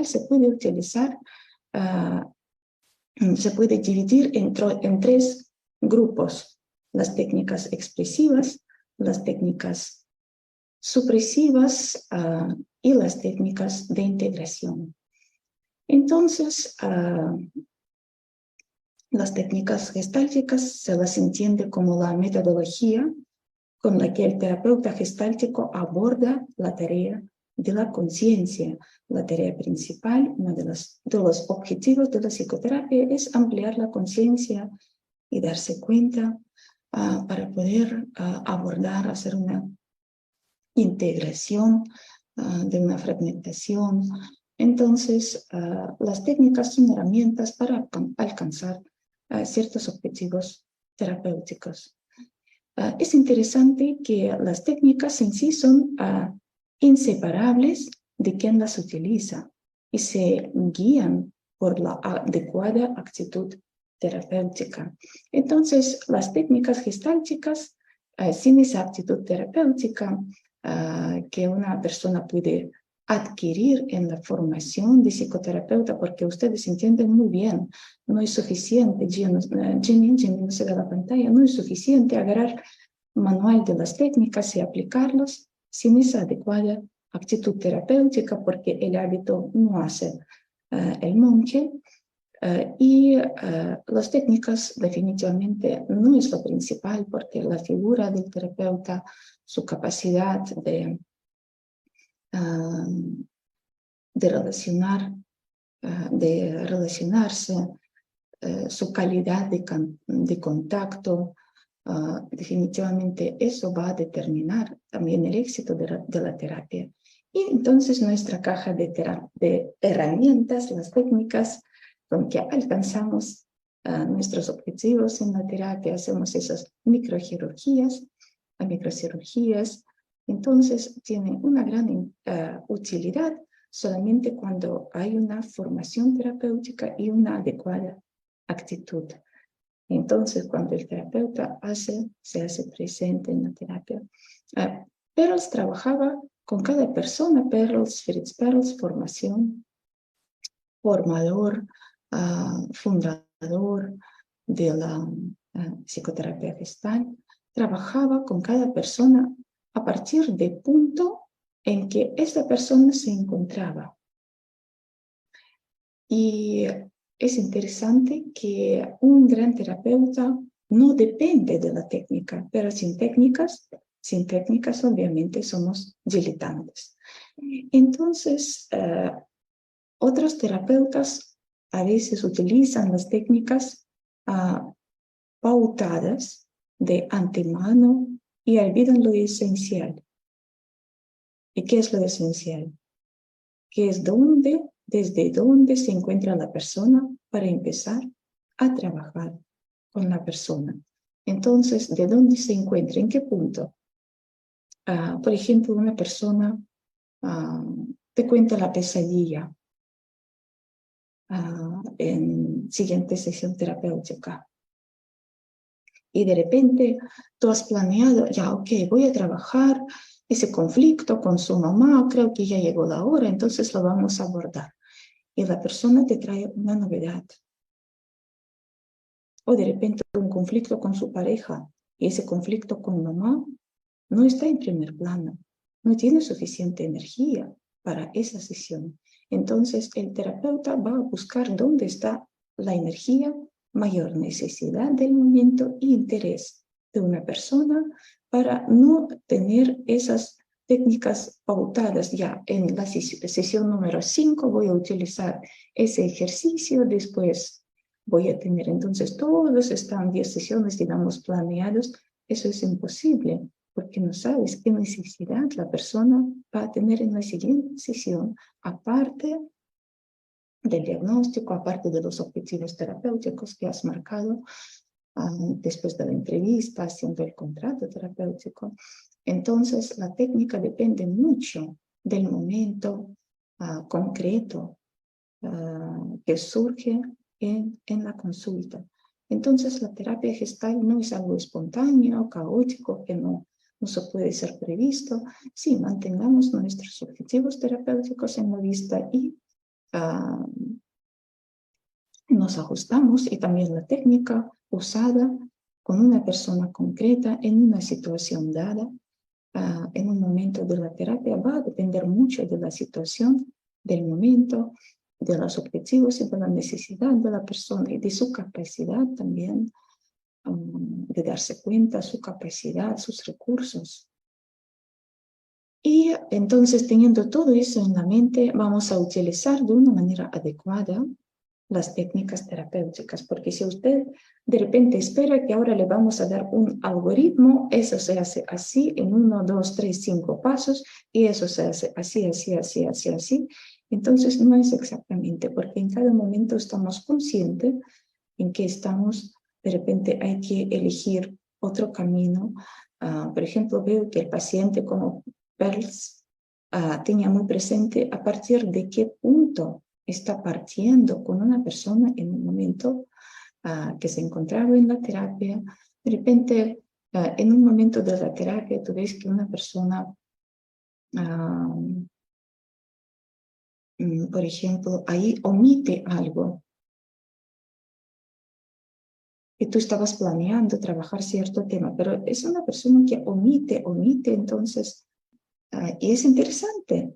se puede utilizar, se puede dividir en 3 grupos: las técnicas expresivas, las técnicas supresivas y las técnicas de integración. Entonces, las técnicas gestálticas se las entiende como la metodología con la que el terapeuta gestáltico aborda la tarea de la conciencia. La tarea principal, uno de los objetivos de la psicoterapia, es ampliar la conciencia y darse cuenta para poder abordar, hacer una integración de una fragmentación. Entonces, las técnicas son herramientas para alcanzar ciertos objetivos terapéuticos. Es interesante que las técnicas en sí son inseparables de quien las utiliza y se guían por la adecuada actitud terapéutica. Entonces, las técnicas gestálticas, sin esa actitud terapéutica que una persona puede adquirir en la formación de psicoterapeuta, porque ustedes entienden muy bien, no es suficiente, Jenny no se ve la pantalla, no es suficiente agarrar manual de las técnicas y aplicarlos sin esa adecuada actitud terapéutica, porque el hábito no hace el monje. Las técnicas definitivamente no es lo principal, porque la figura del terapeuta, su capacidad de relacionarse, su calidad de contacto, definitivamente eso va a determinar también el éxito de la terapia. Y entonces nuestra caja de herramientas, las técnicas con que alcanzamos nuestros objetivos en la terapia, hacemos esas microcirugías, entonces tiene una gran utilidad solamente cuando hay una formación terapéutica y una adecuada actitud. Entonces, cuando el terapeuta se hace presente en la terapia. Perls trabajaba con cada persona, Fritz Perls, formador, fundador de la psicoterapia gestal, trabajaba con cada persona a partir del punto en que esta persona se encontraba. Y es interesante que un gran terapeuta no depende de la técnica, pero sin técnicas obviamente somos diletantes. Entonces, otros terapeutas a veces utilizan las técnicas pautadas de antemano y olvidan lo esencial. ¿Y qué es lo esencial? Que es desde dónde se encuentra la persona para empezar a trabajar con la persona. Entonces, ¿de dónde se encuentra? ¿En qué punto? Por ejemplo, una persona te cuenta la pesadilla en siguiente sesión terapéutica. Y de repente tú has planeado, ya, ok, voy a trabajar ese conflicto con su mamá, creo que ya llegó la hora, entonces lo vamos a abordar. Y la persona te trae una novedad. O de repente un conflicto con su pareja, y ese conflicto con mamá no está en primer plano, no tiene suficiente energía para esa sesión. Entonces el terapeuta va a buscar dónde está la energía, mayor necesidad del momento e interés de una persona para no tener esas técnicas pautadas ya en la sesión número 5 voy a utilizar ese ejercicio, después voy a tener, entonces todos están 10 sesiones, digamos, planeados. Eso es imposible, porque no sabes qué necesidad la persona va a tener en la siguiente sesión, aparte del diagnóstico, aparte de los objetivos terapéuticos que has marcado después de la entrevista, haciendo el contrato terapéutico. Entonces, la técnica depende mucho del momento concreto que surge en la consulta. Entonces, la terapia gestal no es algo espontáneo, caótico, que no se puede ser previsto. Sí, mantengamos nuestros objetivos terapéuticos en la vista y nos ajustamos, y también la técnica usada con una persona concreta en una situación dada, en un momento de la terapia, va a depender mucho de la situación, del momento, de los objetivos y de la necesidad de la persona y de su capacidad también de darse cuenta, su capacidad, sus recursos. Y entonces, teniendo todo eso en la mente, vamos a utilizar de una manera adecuada las técnicas terapéuticas, porque si usted de repente espera que ahora le vamos a dar un algoritmo, eso se hace así en 1, 2, 3, 5 pasos, y eso se hace así, así, así, así, así, entonces no es exactamente, porque en cada momento estamos conscientes en que estamos, de repente hay que elegir otro camino. Por ejemplo, veo que el paciente como Perls tenía muy presente a partir de qué punto está partiendo con una persona en un momento que se encontraba en la terapia. De repente, en un momento de la terapia, tú ves que una persona, por ejemplo, ahí omite algo, que tú estabas planeando trabajar cierto tema, pero es una persona que omite, entonces, y es interesante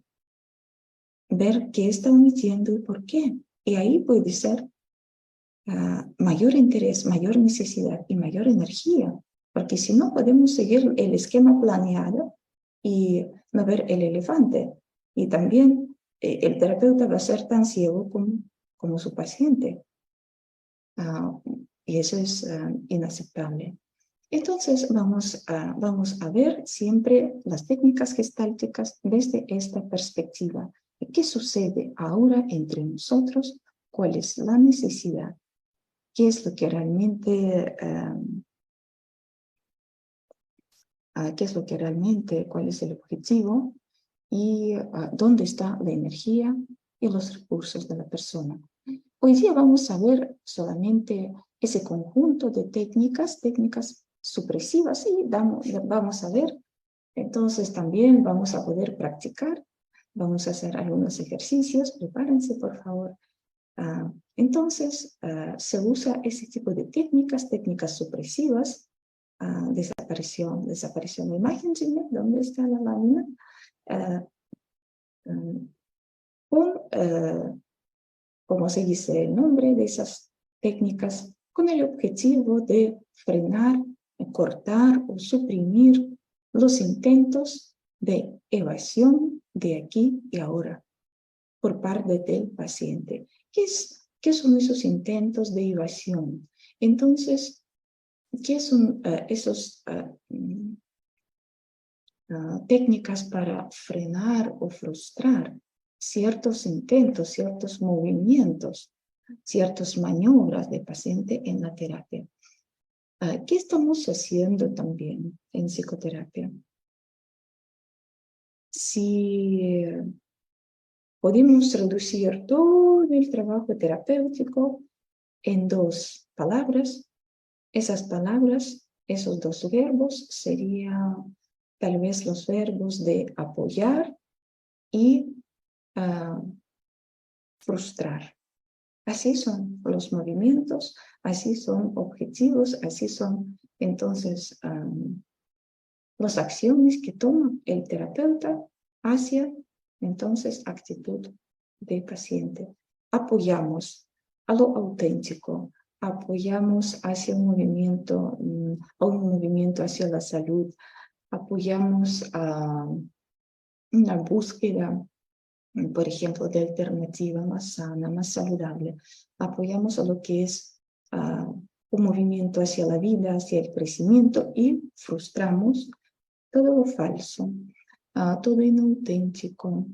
ver qué está omitiendo y por qué. Y ahí puede ser mayor interés, mayor necesidad y mayor energía, porque si no podemos seguir el esquema planeado y no ver el elefante. Y también el terapeuta va a ser tan ciego como su paciente. Y eso es inaceptable. Entonces vamos a ver siempre las técnicas gestálticas desde esta perspectiva. ¿Qué sucede ahora entre nosotros? ¿Cuál es la necesidad? ¿Qué es lo que realmente, cuál es el objetivo? Y dónde está la energía y los recursos de la persona. Hoy día vamos a ver solamente ese conjunto de técnicas supresivas, y vamos a ver. Entonces también vamos a poder practicar, vamos a hacer algunos ejercicios, prepárense por favor. Entonces se usa ese tipo de técnicas supresivas. Desaparición de imagen, ¿dónde está la lámina? Como se dice el nombre de esas técnicas, con el objetivo de frenar, cortar o suprimir los intentos de evasión de aquí y ahora por parte del paciente. ¿Qué son esos intentos de evasión? Entonces, ¿qué son esas técnicas para frenar o frustrar ciertos intentos, ciertos movimientos, ciertas maniobras del paciente en la terapia? ¿Qué estamos haciendo también en psicoterapia? Si podemos reducir todo el trabajo terapéutico en 2 palabras, esas palabras, esos 2 verbos serían tal vez los verbos de apoyar y frustrar. Así son los movimientos, así son objetivos, así son entonces las acciones que toma el terapeuta hacia entonces actitud del paciente. Apoyamos a lo auténtico, apoyamos hacia un movimiento hacia la salud, apoyamos a una búsqueda, por ejemplo, de alternativa más sana, más saludable. Apoyamos a lo que es un movimiento hacia la vida, hacia el crecimiento, y frustramos todo lo falso, todo inauténtico.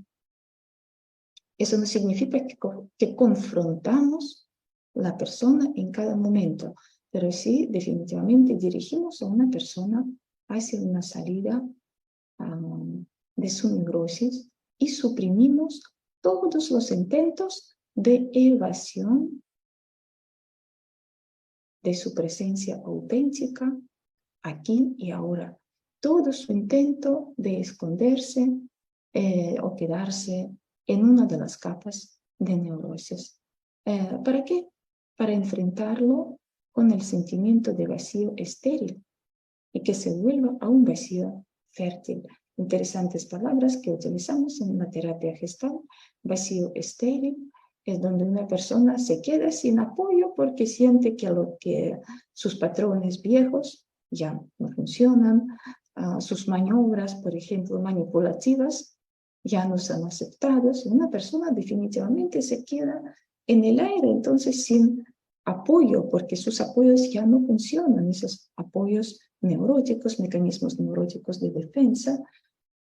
Eso no significa que confrontamos la persona en cada momento, pero sí definitivamente dirigimos a una persona hacia una salida de su neurosis y suprimimos todos los intentos de evasión de su presencia auténtica aquí y ahora. Todo su intento de esconderse o quedarse en una de las capas de neurosis. ¿Para qué? Para enfrentarlo con el sentimiento de vacío estéril y que se vuelva a un vacío fértil. Interesantes palabras que utilizamos en la terapia gestal. Vacío estéril es donde una persona se queda sin apoyo porque siente que sus patrones viejos ya no funcionan, sus maniobras, por ejemplo, manipulativas, ya no son aceptadas. Una persona definitivamente se queda en el aire, entonces sin apoyo, porque sus apoyos ya no funcionan, esos apoyos neuróticos, mecanismos neuróticos de defensa,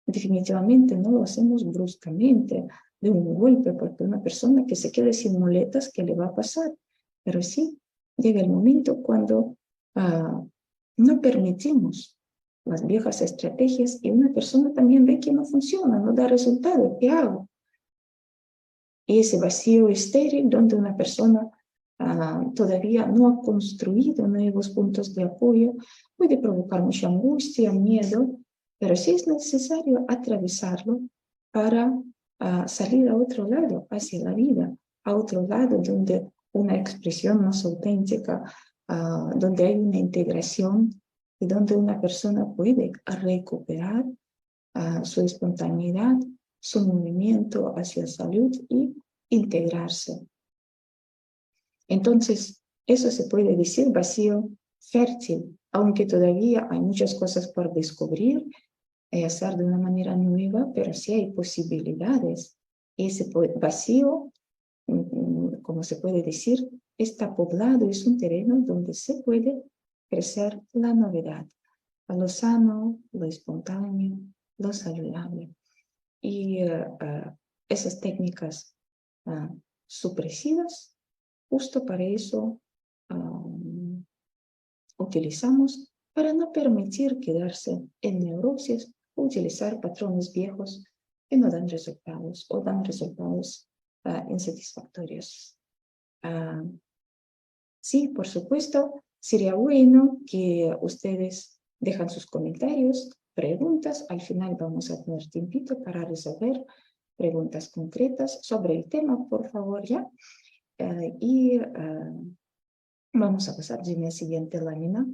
definitivamente no lo hacemos bruscamente, de un golpe, porque una persona que se quede sin muletas, ¿qué le va a pasar? Pero sí, llega el momento cuando no permitimos las viejas estrategias y una persona también ve que no funciona, no da resultado, ¿qué hago? Y ese vacío estéril donde una persona todavía no ha construido nuevos puntos de apoyo, puede provocar mucha angustia, miedo, pero sí es necesario atravesarlo para salir a otro lado, hacia la vida, a otro lado donde una expresión más auténtica, donde hay una integración y donde una persona puede recuperar su espontaneidad, su movimiento hacia salud y integrarse. Entonces, eso se puede decir vacío fértil, aunque todavía hay muchas cosas por descubrir y hacer de una manera nueva, pero sí hay posibilidades. Ese vacío, como se puede decir, está poblado, es un terreno donde se puede crecer la novedad, a lo sano, lo espontáneo, lo saludable. Y esas técnicas supresivas, justo para eso utilizamos, para no permitir quedarse en neurosis o utilizar patrones viejos que no dan resultados o dan resultados insatisfactorios. Sí, por supuesto, sería bueno que ustedes dejan sus comentarios, preguntas. Al final vamos a tener tiempito para resolver preguntas concretas sobre el tema, por favor, ya. Y vamos a pasar ya a la siguiente lámina.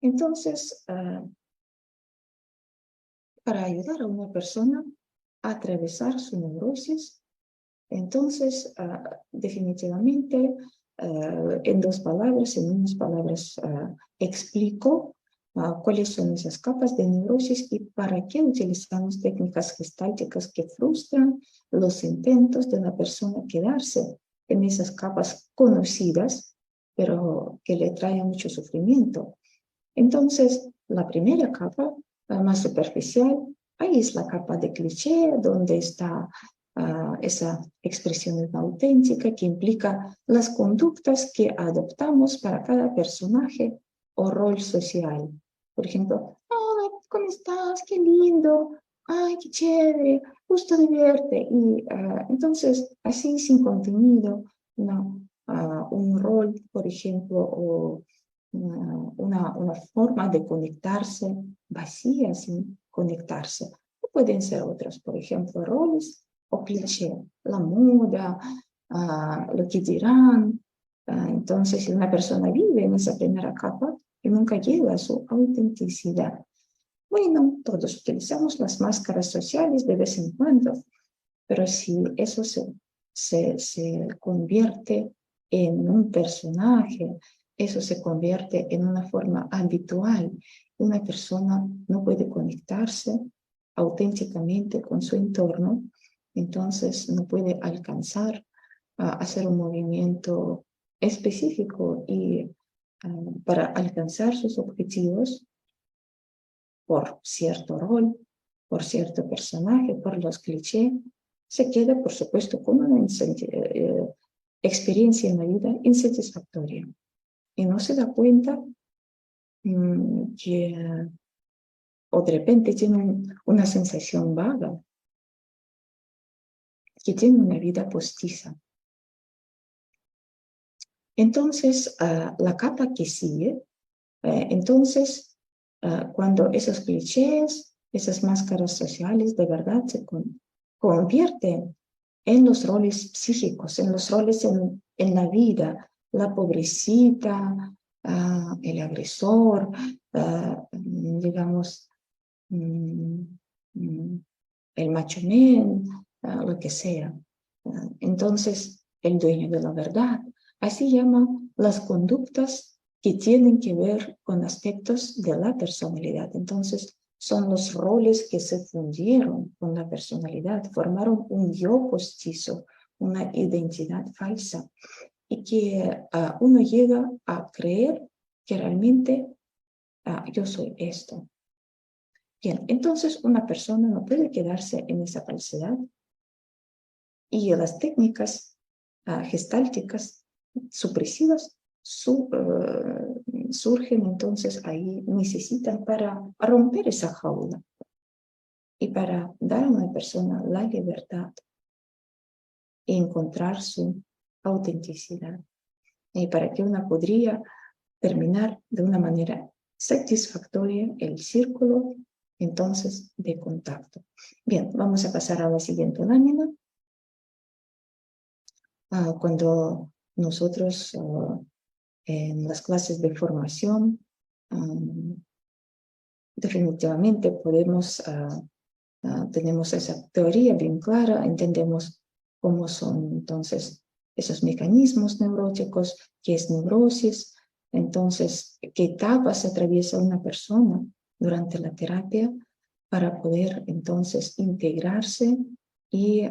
Entonces, para ayudar a una persona a atravesar su neurosis, entonces, definitivamente, en dos palabras, en unas palabras, explico cuáles son esas capas de neurosis y para qué utilizamos técnicas gestálticas que frustran los intentos de una persona quedarse en esas capas conocidas, pero que le traen mucho sufrimiento. Entonces, la primera capa, la más superficial, ahí es la capa de cliché, donde está esa expresión auténtica que implica las conductas que adoptamos para cada personaje o rol social. Por ejemplo, hola, ¿cómo estás? Qué lindo, ay, qué chévere, gusto de verte. Y entonces, así sin contenido, no, un rol, por ejemplo, o una forma de conectarse vacía sin conectarse. Pueden ser otros, por ejemplo, roles o cliché, la moda, lo que dirán. Entonces, si una persona vive en esa primera capa y nunca llega a su autenticidad. Bueno, todos utilizamos las máscaras sociales de vez en cuando, pero si eso se convierte en un personaje, eso se convierte en una forma habitual, una persona no puede conectarse auténticamente con su entorno, entonces no puede alcanzar a hacer un movimiento específico y para alcanzar sus objetivos por cierto rol, por cierto personaje, por los clichés, se queda, por supuesto, con una experiencia en la vida insatisfactoria y no se da cuenta que o de repente tiene una sensación vaga, que tiene una vida postiza. Entonces, la capa que sigue Entonces, cuando esos clichés, esas máscaras sociales de verdad se convierten en los roles psíquicos, en los roles en la vida, la pobrecita, el agresor, digamos, el macho man, lo que sea. Entonces, el dueño de la verdad. Así llaman las conductas que tienen que ver con aspectos de la personalidad. Entonces, son los roles que se fundieron con la personalidad, formaron un yo postizo, una identidad falsa, y que uno llega a creer que realmente yo soy esto. Bien, entonces una persona no puede quedarse en esa falsedad, y las técnicas gestálticas supresivas surgen, entonces ahí necesitan para romper esa jaula y para dar a una persona la libertad e encontrar su autenticidad, y para que una podría terminar de una manera satisfactoria el círculo entonces de contacto. Bien, vamos a pasar a la siguiente lámina. Cuando nosotros en las clases de formación definitivamente tenemos esa teoría bien clara, entendemos cómo son entonces esos mecanismos neuróticos, qué es neurosis, entonces qué etapas atraviesa una persona durante la terapia para poder entonces integrarse y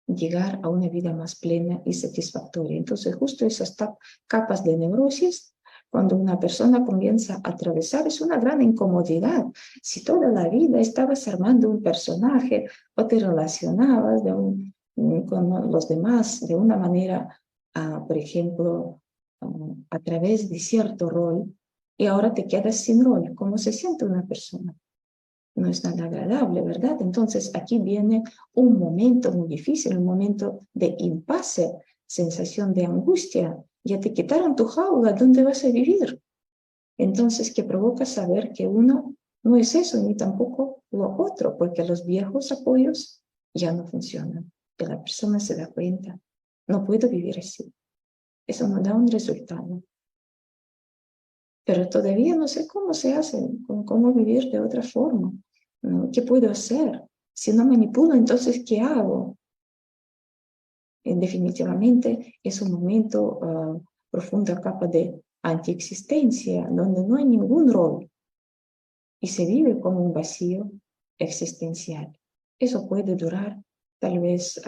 llegar a una vida más plena y satisfactoria. Entonces, justo esas capas de neurosis, cuando una persona comienza a atravesar, es una gran incomodidad. Si toda la vida estabas armando un personaje o te relacionabas con los demás de una manera, por ejemplo, a través de cierto rol, y ahora te quedas sin rol, ¿cómo se siente una persona? No es nada agradable, ¿verdad? Entonces aquí viene un momento muy difícil, un momento de impasse, sensación de angustia. Ya te quitaron tu jaula, ¿dónde vas a vivir? Entonces, que provoca saber que uno no es eso, ni tampoco lo otro, porque los viejos apoyos ya no funcionan. Que la persona se da cuenta, no puedo vivir así. Eso no da un resultado. Pero todavía no sé cómo se hace, cómo vivir de otra forma. ¿Qué puedo hacer? Si no manipulo, entonces, ¿qué hago? Definitivamente es un momento, profunda capa de antiexistencia, donde no hay ningún rol y se vive como un vacío existencial. Eso puede durar tal vez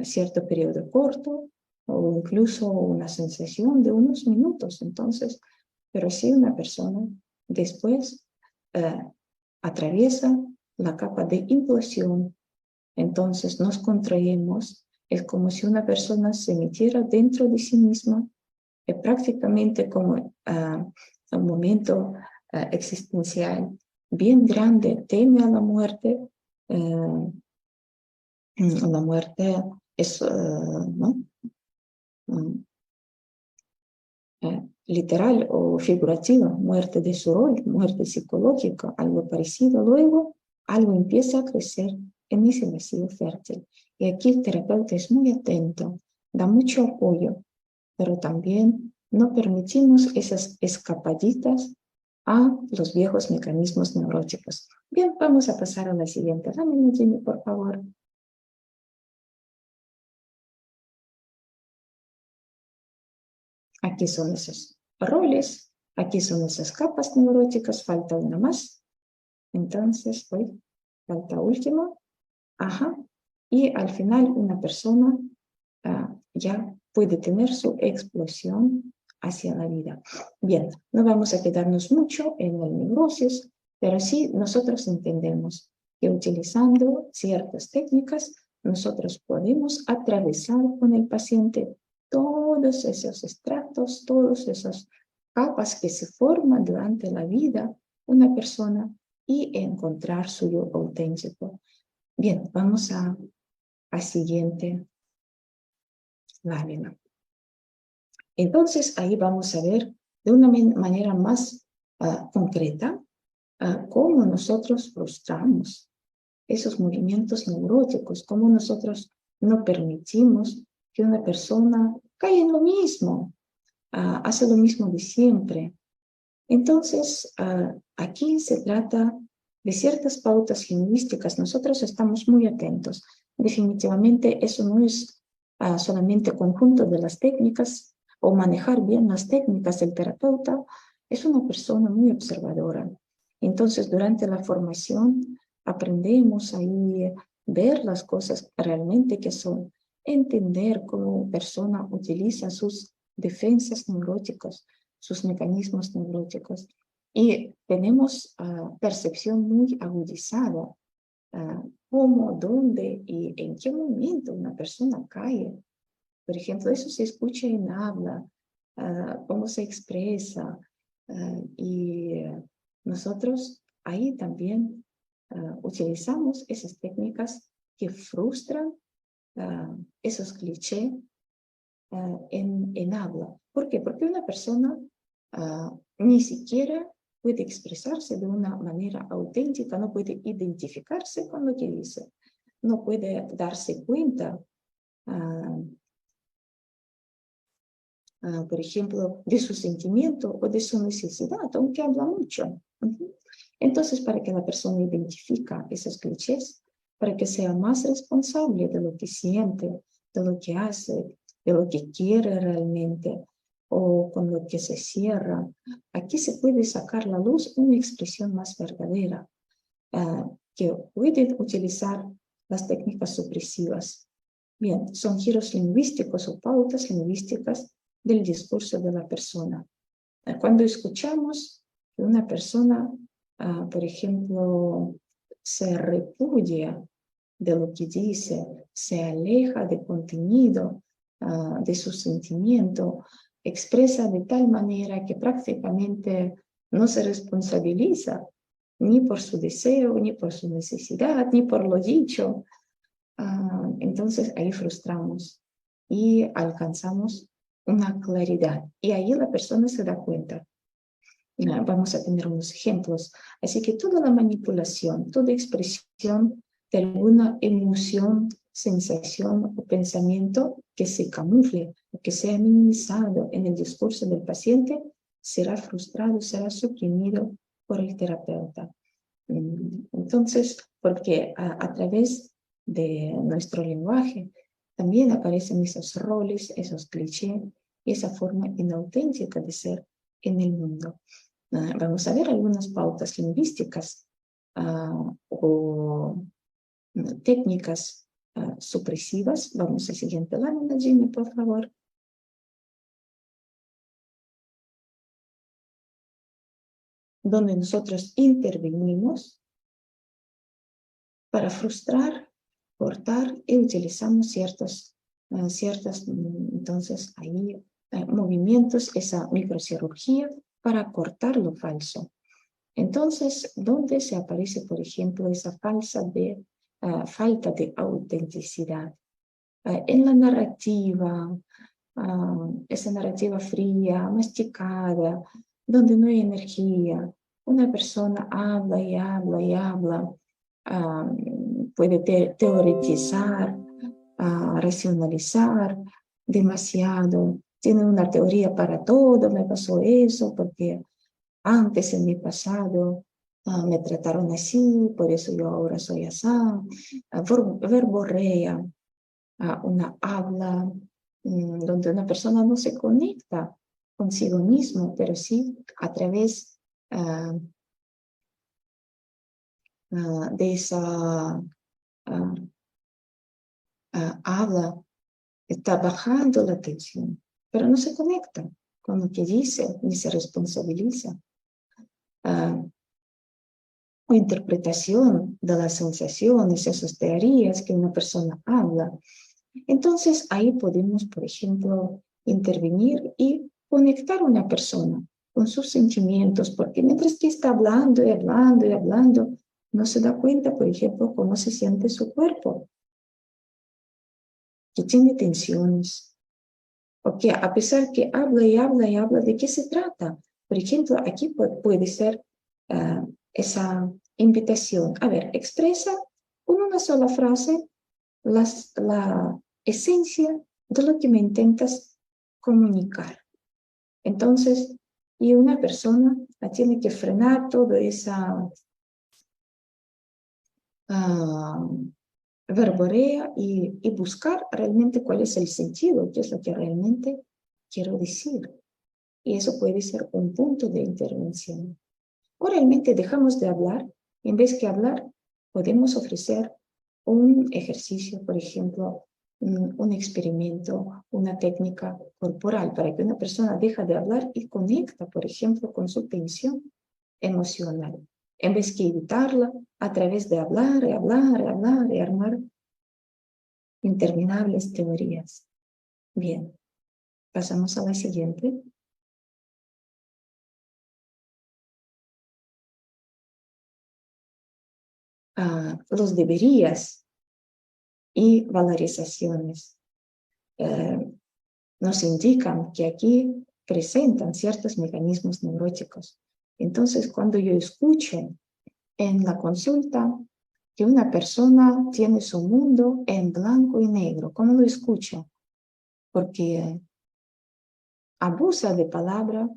cierto periodo corto o incluso una sensación de unos minutos. Entonces, pero si una persona después atraviesa la capa de implosión, entonces nos contraemos, es como si una persona se metiera dentro de sí misma, prácticamente como un momento existencial bien grande, teme a la muerte. La muerte es, ¿no? Literal o figurativa, muerte de su rol, muerte psicológica, algo parecido. Luego, algo empieza a crecer en ese vacío fértil. Y aquí el terapeuta es muy atento, da mucho apoyo, pero también no permitimos esas escapaditas a los viejos mecanismos neuróticos. Bien, vamos a pasar a la siguiente lámina, Jimmy, por favor. Aquí son esos roles, aquí son esas capas neuróticas, falta una más. Entonces, falta última. Ajá. Y al final una persona ya puede tener su explosión hacia la vida. Bien, no vamos a quedarnos mucho en el neurosis, pero sí nosotros entendemos que utilizando ciertas técnicas, nosotros podemos atravesar con el paciente todos esos estratos, todas esas capas que se forman durante la vida una persona y encontrar su yo auténtico. Bien, vamos a siguiente lámina. Entonces, ahí vamos a ver de una manera más concreta cómo nosotros frustramos esos movimientos neuróticos, cómo nosotros no permitimos que una persona caiga en lo mismo, hace lo mismo de siempre. Entonces, aquí se trata de ciertas pautas lingüísticas. Nosotros estamos muy atentos. Definitivamente eso no es solamente conjunto de las técnicas o manejar bien las técnicas del terapeuta. Es una persona muy observadora. Entonces, durante la formación aprendemos ahí ver las cosas realmente que son, entender cómo una persona utiliza sus defensas neuróticas, sus mecanismos neuróticos. Y tenemos percepción muy agudizada, cómo, dónde y en qué momento una persona cae. Por ejemplo, eso se escucha en habla, cómo se expresa, y nosotros ahí también utilizamos esas técnicas que frustran esos clichés en habla. ¿Por qué? Porque una persona ni siquiera puede expresarse de una manera auténtica, no puede identificarse con lo que dice, no puede darse cuenta, por ejemplo, de su sentimiento o de su necesidad, aunque habla mucho. Entonces, para que la persona identifique esos clichés, para que sea más responsable de lo que siente, de lo que hace, de lo que quiere realmente, o con lo que se cierra, aquí se puede sacar a la luz una expresión más verdadera, que puede utilizar las técnicas supresivas. Bien, son giros lingüísticos o pautas lingüísticas del discurso de la persona. Cuando escuchamos que una persona, por ejemplo, se repudia de lo que dice, se aleja del contenido de su sentimiento, expresa de tal manera que prácticamente no se responsabiliza ni por su deseo, ni por su necesidad, ni por lo dicho. Entonces ahí frustramos y alcanzamos una claridad. Y ahí la persona se da cuenta. Vamos a tener unos ejemplos. Así que toda la manipulación, toda expresión de alguna emoción, sensación o pensamiento que se camufle o que sea minimizado en el discurso del paciente será frustrado, será suprimido por el terapeuta. Entonces, porque a través de nuestro lenguaje también aparecen esos roles, esos clichés y esa forma inauténtica de ser en el mundo. Vamos a ver algunas pautas lingüísticas o técnicas supresivas. Vamos al siguiente lámina, Jimmy, por favor. Donde nosotros intervenimos para frustrar, cortar y utilizamos ciertas, entonces ahí movimientos, esa microcirugía para cortar lo falso. Entonces, ¿dónde se aparece, por ejemplo, esa falta de autenticidad? En la narrativa, esa narrativa fría, masticada, donde no hay energía. Una persona habla y habla y habla, puede teoretizar, racionalizar demasiado, tiene una teoría para todo, me pasó eso porque antes en mi pasado me trataron así, por eso yo ahora soy así, verborrea, una habla donde una persona no se conecta consigo mismo, pero sí a través de esa habla, está bajando la atención, pero no se conecta con lo que dice, ni se responsabiliza. O interpretación de las sensaciones, esas teorías que una persona habla. Entonces, ahí podemos, por ejemplo, intervenir y conectar a una persona con sus sentimientos, porque mientras que está hablando y hablando y hablando, no se da cuenta, por ejemplo, cómo se siente su cuerpo, que tiene tensiones, Porque a pesar que habla y habla y habla, ¿de qué se trata? Por ejemplo, aquí puede ser esa invitación. A ver, expresa con una sola frase la esencia de lo que me intentas comunicar. Entonces, y una persona tiene que frenar toda esa verborea y buscar realmente cuál es el sentido, qué es lo que realmente quiero decir. Y eso puede ser un punto de intervención. O realmente dejamos de hablar, y en vez de hablar, podemos ofrecer un ejercicio, por ejemplo, un experimento, una técnica corporal, para que una persona deje de hablar y conecta, por ejemplo, con su tensión emocional, en vez de evitarla a través de hablar y hablar y hablar y armar interminables teorías. Bien, pasamos a la siguiente. Los deberías y valorizaciones nos indican que aquí presentan ciertos mecanismos neuróticos. Entonces, cuando yo escucho en la consulta que una persona tiene su mundo en blanco y negro, ¿cómo lo escucho? Porque abusa de palabra,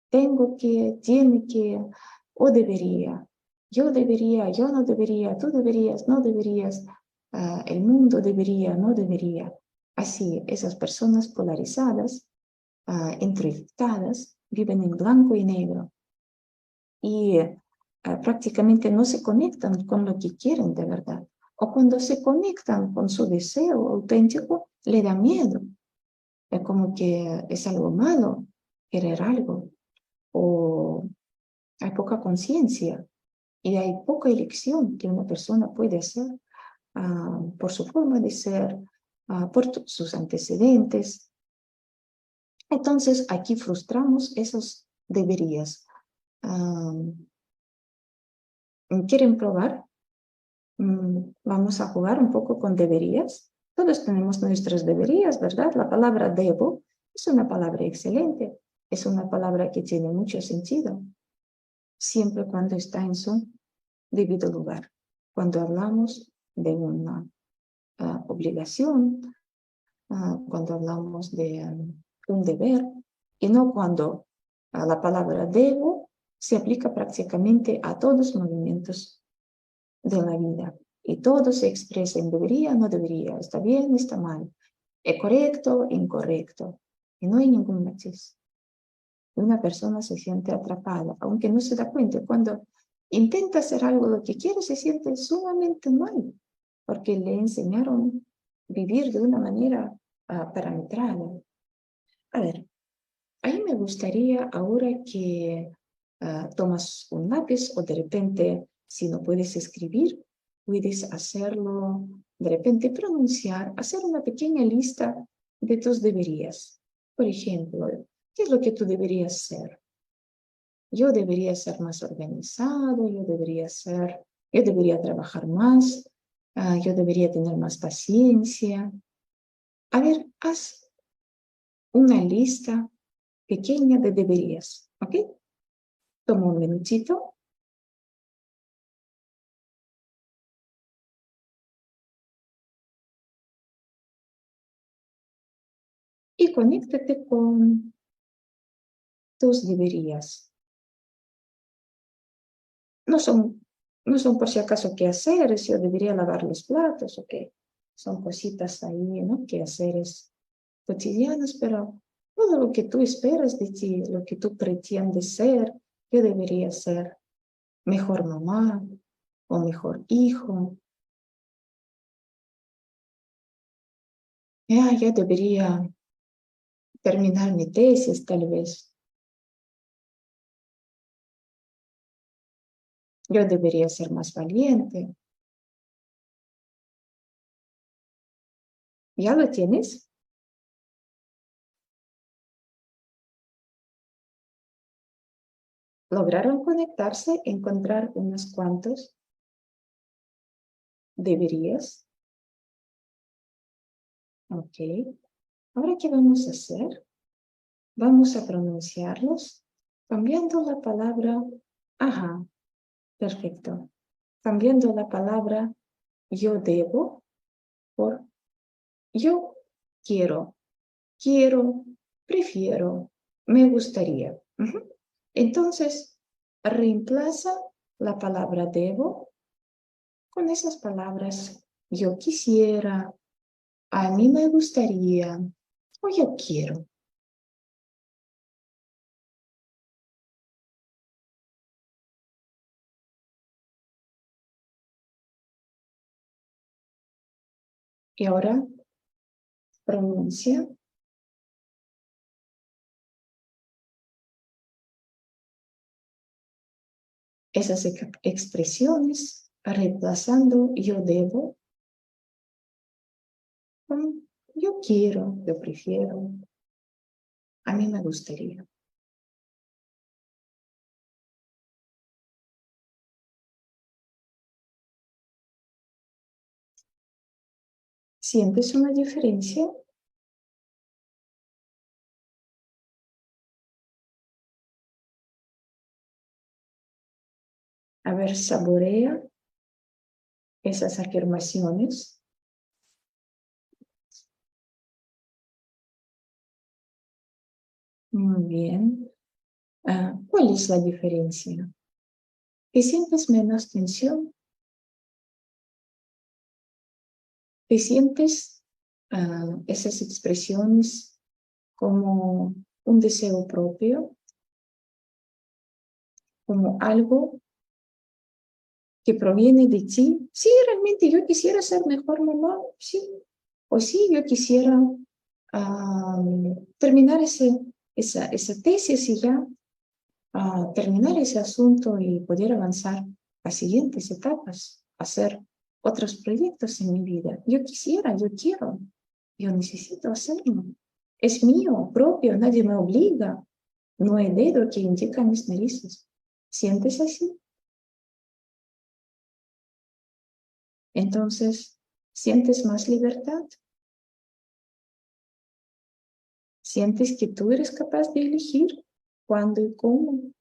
tengo que, tiene que, o debería, yo no debería, tú deberías, no deberías, el mundo debería, no debería. Así, esas personas polarizadas, introyectadas, viven en blanco y negro y prácticamente no se conectan con lo que quieren de verdad. O cuando se conectan con su deseo auténtico, le da miedo. Es como que es algo malo querer algo. O hay poca conciencia y hay poca elección que una persona puede hacer por su forma de ser, por sus antecedentes. Entonces, aquí frustramos esos deberías. ¿Quieren probar? Vamos a jugar un poco con deberías. Todos tenemos nuestros deberías, ¿verdad? La palabra debo es una palabra excelente. Es una palabra que tiene mucho sentido, siempre cuando está en su debido lugar. Cuando hablamos de una obligación, cuando hablamos de un deber, y no cuando la palabra debo se aplica prácticamente a todos los movimientos de la vida. Y todo se expresa en debería, no debería, está bien, está mal, es correcto, incorrecto. Y no hay ningún matiz. Una persona se siente atrapada, aunque no se da cuenta. Cuando intenta hacer algo lo que quiere, se siente sumamente mal, porque le enseñaron a vivir de una manera parametrada. A ver, ahí me gustaría ahora que tomas un lápiz o de repente, si no puedes escribir, puedes hacerlo, de repente pronunciar, hacer una pequeña lista de tus deberías. Por ejemplo, ¿qué es lo que tú deberías ser? Yo debería ser más organizado, yo debería trabajar más, yo debería tener más paciencia. A ver, haz una lista pequeña de deberías, ¿ok? Toma un minutito y conéctate con tus deberías. No son, no son por si acaso quehaceres, yo debería lavar los platos, ok. Son cositas ahí, ¿no? Quehaceres cotidianos, pero todo lo que tú esperas de ti, lo que tú pretendes ser, yo debería ser mejor mamá o mejor hijo. Yo debería terminar mi tesis, tal vez. Yo debería ser más valiente. ¿Ya lo tienes? Lograron conectarse, encontrar unos cuantos deberías. Ok. Ahora, ¿qué vamos a hacer? Vamos a pronunciarlos cambiando la palabra ajá. Perfecto. Cambiando la palabra yo debo por yo quiero, prefiero, me gustaría. Entonces, reemplaza la palabra debo con esas palabras yo quisiera, a mí me gustaría o yo quiero. Y ahora pronuncia esas expresiones reemplazando yo debo con yo quiero, yo prefiero, a mí me gustaría. ¿Sientes una diferencia? A ver, saborea esas afirmaciones. Muy bien. ¿Cuál es la diferencia? ¿Que sientes menos tensión? ¿Que sientes esas expresiones como un deseo propio? ¿Como algo que proviene de ti? Sí, realmente yo quisiera ser mejor mamá, sí. O sí, yo quisiera terminar esa tesis y ya terminar ese asunto y poder avanzar a siguientes etapas, hacer otros proyectos en mi vida. Yo quisiera, yo quiero, yo necesito hacerlo. Es mío, propio, nadie me obliga. No hay dedo que indica mis narices. ¿Sientes así? Entonces, ¿sientes más libertad? ¿Sientes que tú eres capaz de elegir cuándo y cómo?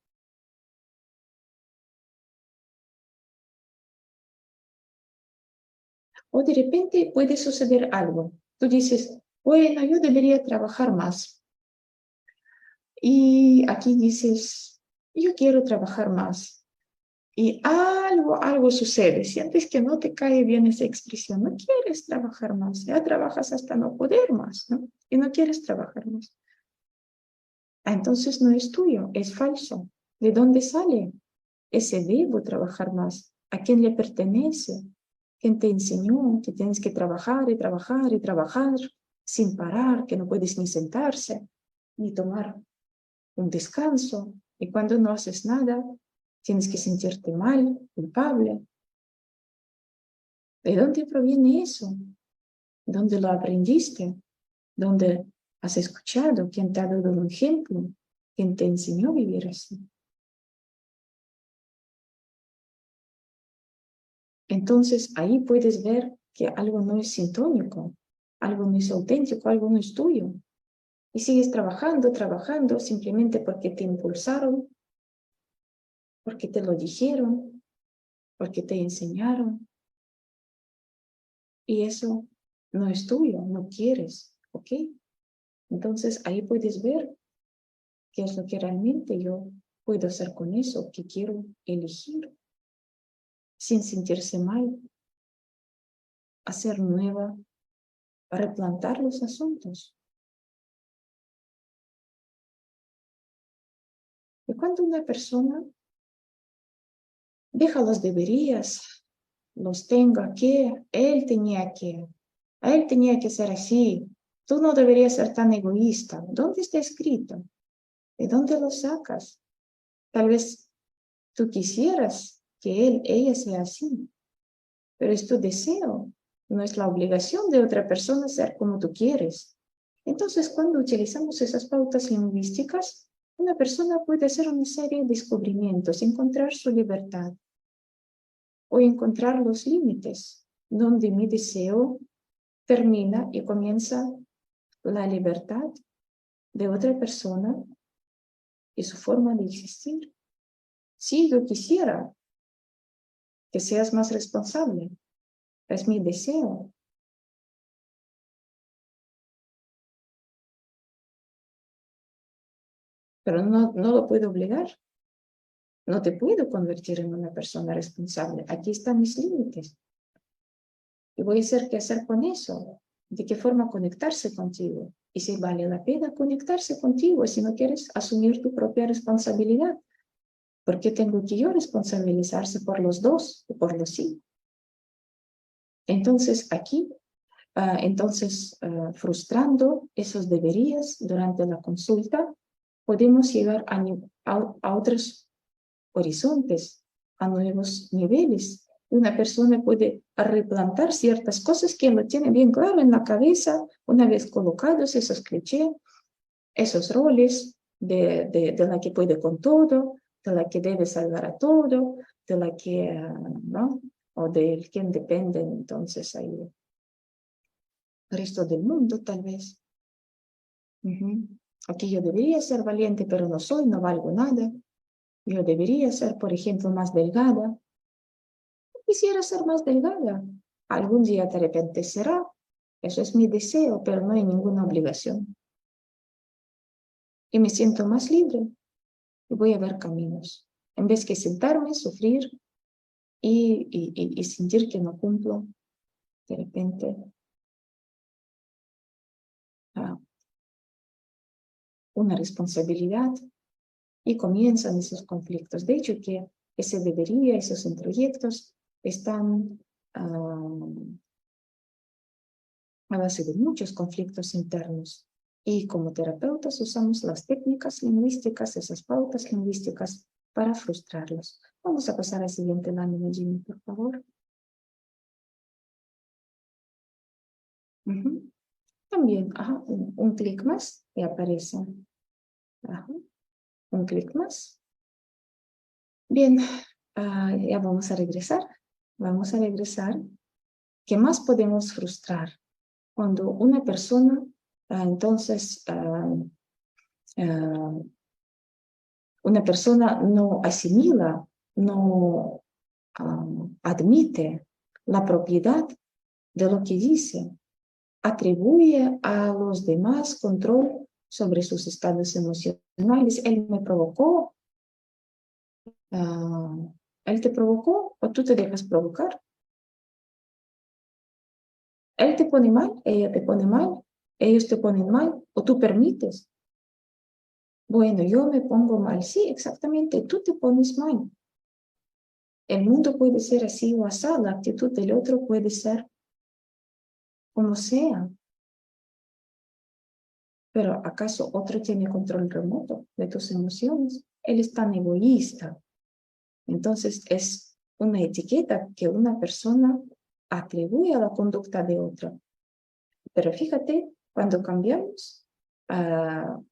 O de repente puede suceder algo. Tú dices, bueno, yo debería trabajar más. Y aquí dices, yo quiero trabajar más. Y algo sucede. Sientes que no te cae bien esa expresión. No quieres trabajar más. Ya trabajas hasta no poder más, ¿no? Y no quieres trabajar más. Entonces no es tuyo, es falso. ¿De dónde sale ese debo trabajar más? ¿A quién le pertenece? ¿Quién te enseñó que tienes que trabajar y trabajar y trabajar sin parar, que no puedes ni sentarse, ni tomar un descanso? Y cuando no haces nada, tienes que sentirte mal, culpable. ¿De dónde proviene eso? ¿Dónde lo aprendiste? ¿Dónde has escuchado? ¿Quién te ha dado un ejemplo? ¿Quién te enseñó a vivir así? Entonces ahí puedes ver que algo no es sintónico, algo no es auténtico, algo no es tuyo. Y sigues trabajando, trabajando, simplemente porque te impulsaron, porque te lo dijeron, porque te enseñaron. Y eso no es tuyo, no quieres, ¿ok? Entonces ahí puedes ver qué es lo que realmente yo puedo hacer con eso, que quiero elegir, sin sentirse mal, hacer nueva, replantar los asuntos. Y cuando una persona deja los deberías, los tenga que, él tenía que ser así, tú no deberías ser tan egoísta. ¿Dónde está escrito? ¿De dónde lo sacas? Tal vez tú quisieras que ella sea así, pero es tu deseo, no es la obligación de otra persona ser como tú quieres. Entonces, cuando utilizamos esas pautas lingüísticas, una persona puede hacer una serie de descubrimientos, encontrar su libertad o encontrar los límites donde mi deseo termina y comienza la libertad de otra persona y su forma de existir. Sí, yo quisiera que seas más responsable. Es mi deseo. Pero no lo puedo obligar. No te puedo convertir en una persona responsable. Aquí están mis límites. Y voy a hacer qué hacer con eso. De qué forma conectarse contigo. Y si vale la pena conectarse contigo, si no quieres asumir tu propia responsabilidad. ¿Por qué tengo que yo responsabilizarse por los dos o por los sí? Entonces, aquí, frustrando esos deberías durante la consulta, podemos llegar a otros horizontes, a nuevos niveles. Una persona puede replantar ciertas cosas que lo tiene bien claro en la cabeza, una vez colocados esos clichés, esos roles de la que puede con todo, de la que debe salvar a todo, de la que, ¿no? O del quien depende, entonces, ahí, el resto del mundo, tal vez. Aquí yo debería ser valiente, pero no soy, no valgo nada. Yo debería ser, por ejemplo, más delgada. Quisiera ser más delgada. Algún día de repente será. Eso es mi deseo, pero no hay ninguna obligación. Y me siento más libre y voy a ver caminos. En vez que sentarme, sufrir y sentir que no cumplo, de repente una responsabilidad y comienzan esos conflictos. De hecho, que ese debería, esos introyectos están a base de muchos conflictos internos. Y como terapeutas usamos las técnicas lingüísticas, esas pautas lingüísticas, para frustrarlos. Vamos a pasar al siguiente lámina, Jimmy, por favor. También, un clic más y aparece. Un clic más. Bien, ya vamos a regresar. Vamos a regresar. ¿Qué más podemos frustrar? Cuando una persona, una persona no asimila, no admite la propiedad de lo que dice, atribuye a los demás control sobre sus estados emocionales. Él me provocó, él te provocó o tú te dejas provocar. Él te pone mal, ella te pone mal, ellos te ponen mal o tú permites. Bueno, yo me pongo mal. Sí, exactamente, tú te pones mal. El mundo puede ser así o así, la actitud del otro puede ser como sea. Pero ¿acaso otro tiene control remoto de tus emociones? Él es tan egoísta. Entonces es una etiqueta que una persona atribuye a la conducta de otra. Pero fíjate, cuando cambiamos la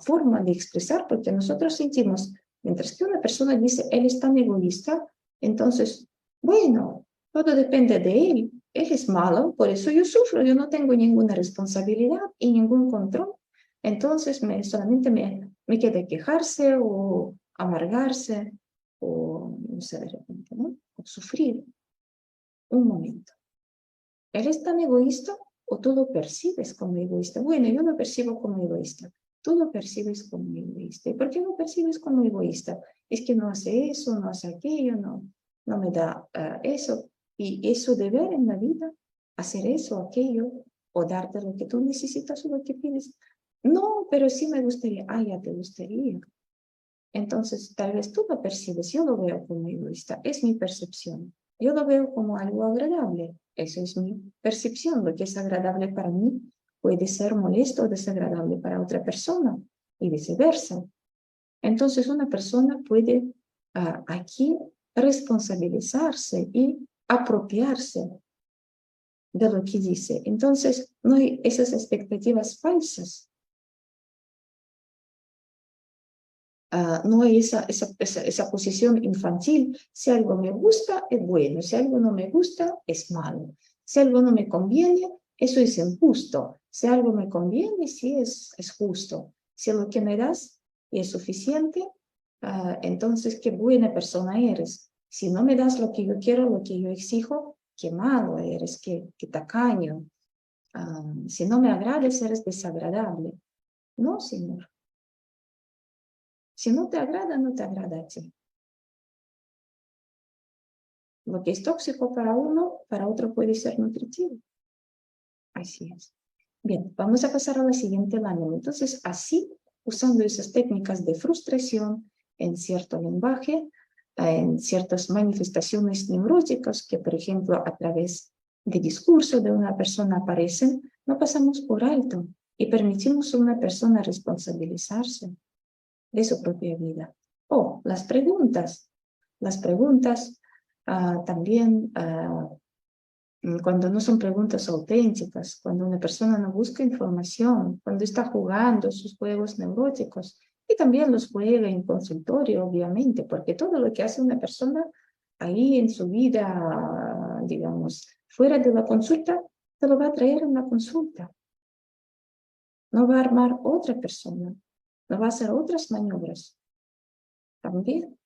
forma de expresar, porque nosotros sentimos, mientras que una persona dice, él es tan egoísta, entonces, bueno, todo depende de él es malo, por eso yo sufro, yo no tengo ninguna responsabilidad y ningún control, entonces solamente me queda quejarse o amargarse o, no sé, de repente, ¿no? O sufrir. Un momento. ¿Eres tan egoísta o tú lo percibes como egoísta? Bueno, yo lo percibo como egoísta. Tú lo percibes como egoísta. ¿Y por qué lo percibes como egoísta? Es que no hace eso, no hace aquello, no me da eso. Y eso de ver en la vida, hacer eso, aquello, o darte lo que tú necesitas o lo que pides. No, pero sí me gustaría. Ya te gustaría. Entonces, tal vez tú lo percibes, yo lo veo como egoísta. Es mi percepción. Yo lo veo como algo agradable. Eso es mi percepción. Lo que es agradable para mí puede ser molesto o desagradable para otra persona y viceversa. Entonces, una persona puede aquí responsabilizarse y apropiarse de lo que dice. Entonces, no hay esas expectativas falsas. No hay esa posición infantil. Si algo me gusta, es bueno. Si algo no me gusta, es malo. Si algo no me conviene, eso es injusto. Si algo me conviene, sí es justo. Si lo que me das es suficiente, entonces qué buena persona eres. Si no me das lo que yo quiero, lo que yo exijo, qué malo eres, qué tacaño. Si no me agradas, eres desagradable. No, señor. Si no te agrada, no te agrada a ti. Lo que es tóxico para uno, para otro puede ser nutritivo. Así es. Bien, vamos a pasar a la siguiente lámina. Entonces, así, usando esas técnicas de frustración en cierto lenguaje, en ciertas manifestaciones neuróticas que, por ejemplo, a través de discurso de una persona aparecen, no pasamos por alto y permitimos a una persona responsabilizarse de su propia vida. O las preguntas. Las preguntas también cuando no son preguntas auténticas, cuando una persona no busca información, cuando está jugando sus juegos neuróticos, y también los juega en consultorio, obviamente, porque todo lo que hace una persona ahí en su vida, digamos, fuera de la consulta, te lo va a traer en la consulta. No va a armar otra persona, no va a hacer otras maniobras. También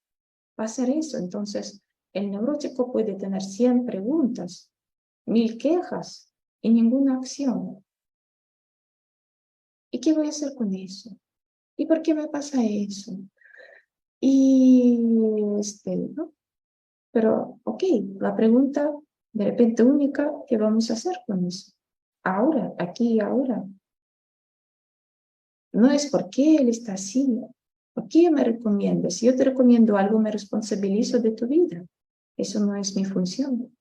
va a hacer eso. Entonces, el neurótico puede tener 100 preguntas, 1000 quejas y ninguna acción. ¿Y qué voy a hacer con eso? ¿Y por qué me pasa eso? Y ¿no? Pero, ok, la pregunta de repente única, ¿qué vamos a hacer con eso? Ahora, aquí y ahora. No es por qué él está así. ¿Por qué me recomiendas? Si yo te recomiendo algo, me responsabilizo de tu vida. Eso no es mi función.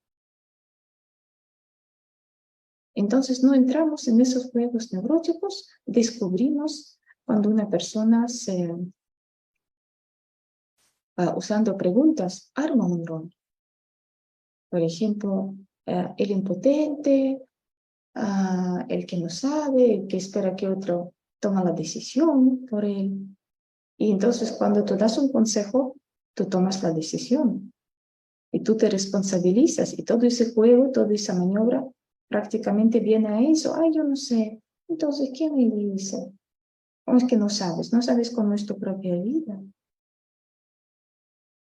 Entonces no entramos en esos juegos neuróticos, descubrimos cuando una persona se, usando preguntas, arma un rol. Por ejemplo, el impotente, el que no sabe, el que espera que otro tome la decisión por él. Y entonces cuando tú das un consejo, tú tomas la decisión y tú te responsabilizas y todo ese juego, toda esa maniobra prácticamente viene a eso. Ay, yo no sé. Entonces, ¿quién me dice? ¿Cómo es que no sabes? ¿No sabes cómo es tu propia vida?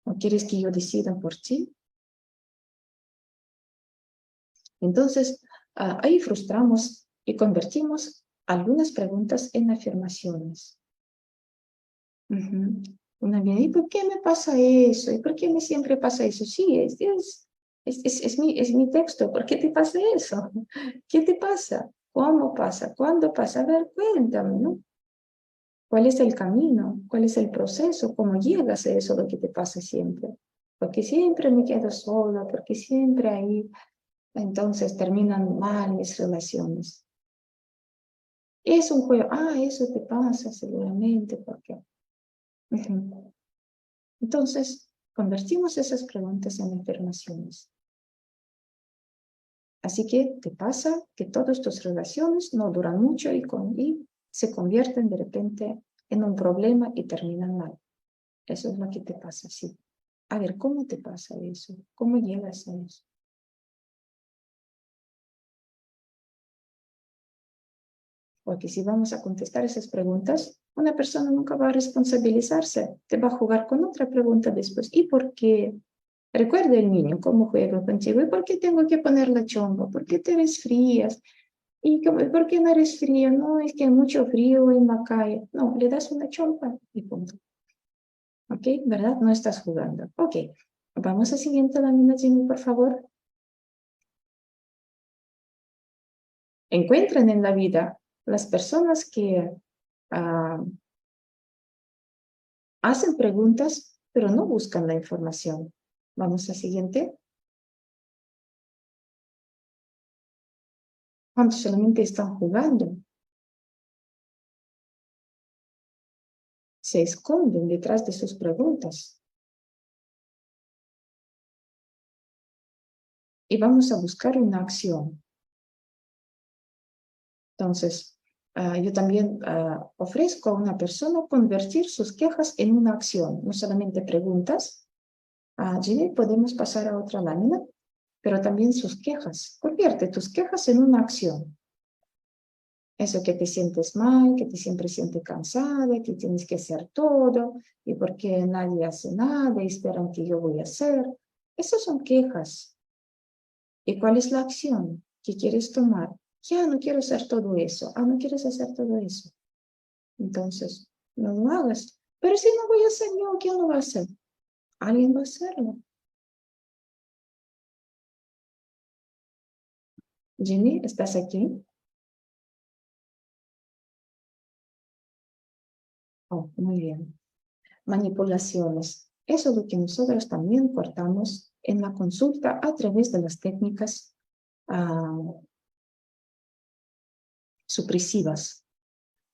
¿O quieres que yo decida por ti? Entonces, ahí frustramos y convertimos algunas preguntas en afirmaciones. Una vida, ¿y por qué me pasa eso? ¿Y por qué me siempre pasa eso? Sí, es mi texto. ¿Por qué te pasa eso? ¿Qué te pasa? ¿Cómo pasa? ¿Cuándo pasa? A ver, cuéntame, ¿no? ¿Cuál es el camino? ¿Cuál es el proceso? ¿Cómo llegas a eso lo que te pasa siempre? Porque siempre me quedo sola, porque siempre ahí, entonces terminan mal mis relaciones. Es un juego, eso te pasa seguramente, porque... Entonces, convertimos esas preguntas en afirmaciones. Así que te pasa que todas tus relaciones no duran mucho y se convierten de repente en un problema y terminan mal. Eso es lo que te pasa, sí. A ver, ¿cómo te pasa eso? ¿Cómo llegas a eso? Porque si vamos a contestar esas preguntas, una persona nunca va a responsabilizarse. Te va a jugar con otra pregunta después. ¿Y por qué? Recuerda el niño cómo juega contigo. ¿Y por qué tengo que poner la chomba? ¿Por qué te resfrías? ¿Y por qué no eres frío? No, es que hay mucho frío en la calle. No, le das una chompa y punto. ¿Ok? ¿Verdad? No estás jugando. Ok. Vamos a siguiente lámina, Jimmy, por favor. Encuentran en la vida las personas que hacen preguntas, pero no buscan la información. Vamos a siguiente. Cuando solamente están jugando, se esconden detrás de sus preguntas. Y vamos a buscar una acción. Entonces, yo también ofrezco a una persona convertir sus quejas en una acción, no solamente preguntas. Jimmy, ¿podemos pasar a otra lámina? pero también sus quejas. Convierte tus quejas en una acción. Eso que te sientes mal, que te siempre sientes cansada, que tienes que hacer todo, y porque nadie hace nada, y esperan que yo voy a hacer. Esas son quejas. ¿Y cuál es la acción que quieres tomar? Ya no quiero hacer todo eso. No quieres hacer todo eso. Entonces, no lo hagas. Pero si no voy a hacer yo, ¿quién lo va a hacer? Alguien va a hacerlo. Jenny, ¿estás aquí? Oh, muy bien. Manipulaciones. Eso es lo que nosotros también cortamos en la consulta a través de las técnicas supresivas.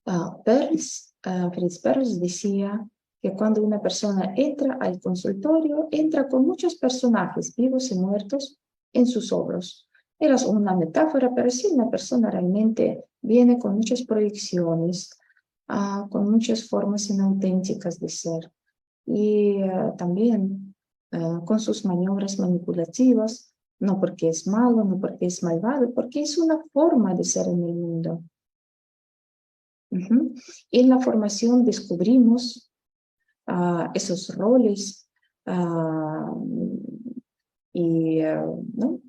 Fritz Perls decía que cuando una persona entra al consultorio, entra con muchos personajes vivos y muertos en sus hombros. Era una metáfora, pero sí, una persona realmente viene con muchas proyecciones, con muchas formas inauténticas de ser. Y también con sus maniobras manipulativas, no porque es malo, no porque es malvado, porque es una forma de ser en el mundo. En la formación descubrimos esos roles ¿no?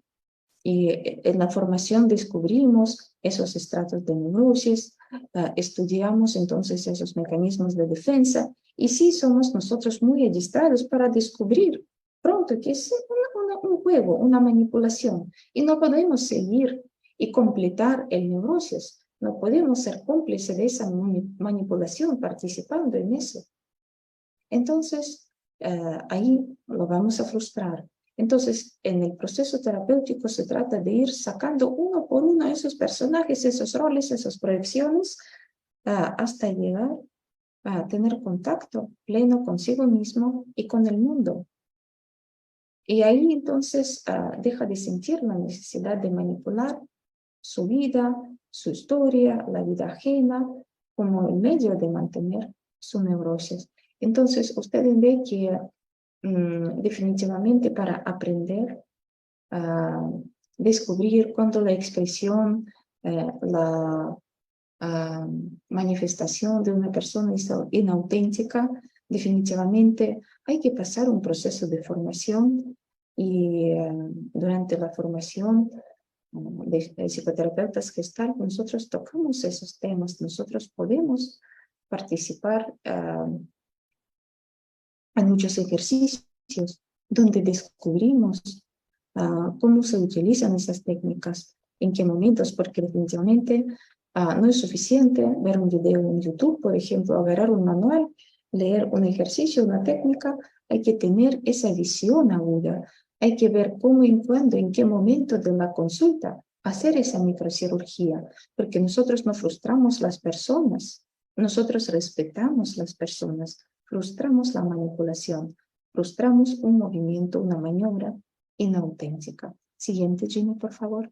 Y en la formación descubrimos esos estratos de neurosis, estudiamos entonces esos mecanismos de defensa y sí somos nosotros muy adiestrados para descubrir pronto que es un juego, una manipulación y no podemos seguir y completar el neurosis. No podemos ser cómplices de esa manipulación participando en eso. Entonces, ahí lo vamos a frustrar. Entonces, en el proceso terapéutico se trata de ir sacando uno por uno esos personajes, esos roles, esas proyecciones, hasta llegar a tener contacto pleno consigo mismo y con el mundo. Y ahí entonces deja de sentir la necesidad de manipular su vida, su historia, la vida ajena, como el medio de mantener su neurosis. Entonces, ustedes ven que definitivamente para aprender a descubrir cuando la expresión, la manifestación de una persona es inauténtica, definitivamente hay que pasar un proceso de formación y durante la formación de psicoterapeutas gestal, nosotros tocamos esos temas, nosotros podemos participar en muchos ejercicios donde descubrimos cómo se utilizan esas técnicas, en qué momentos, porque definitivamente no es suficiente ver un video en YouTube, por ejemplo, agarrar un manual, leer un ejercicio, una técnica, hay que tener esa visión aguda, hay que ver cómo y cuándo, en qué momento de la consulta hacer esa microcirugía, porque nosotros no frustramos las personas, nosotros respetamos las personas, frustramos la manipulación, frustramos un movimiento, una maniobra inauténtica. Siguiente, Gina, por favor.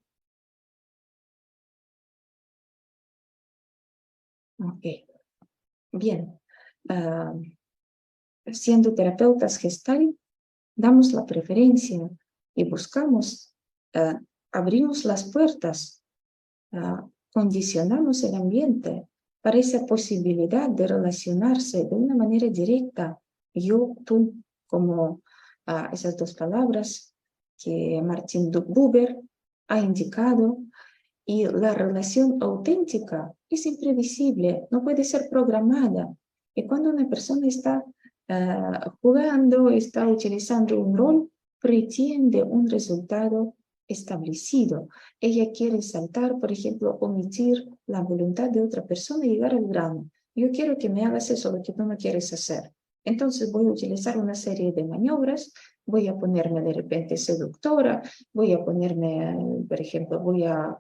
Ok, bien. Siendo terapeutas gestalt, damos la preferencia y buscamos, abrimos las puertas, condicionamos el ambiente para esa posibilidad de relacionarse de una manera directa, yo, tú, como esas dos palabras que Martin Buber ha indicado, y la relación auténtica es imprevisible, no puede ser programada. Y cuando una persona está jugando, está utilizando un rol, pretende un resultado establecido. Ella quiere saltar, por ejemplo, omitir la voluntad de otra persona y llegar al grano. Yo quiero que me hagas eso, lo que tú no quieres hacer. Entonces voy a utilizar una serie de maniobras, voy a ponerme de repente seductora, voy a ponerme, por ejemplo, voy a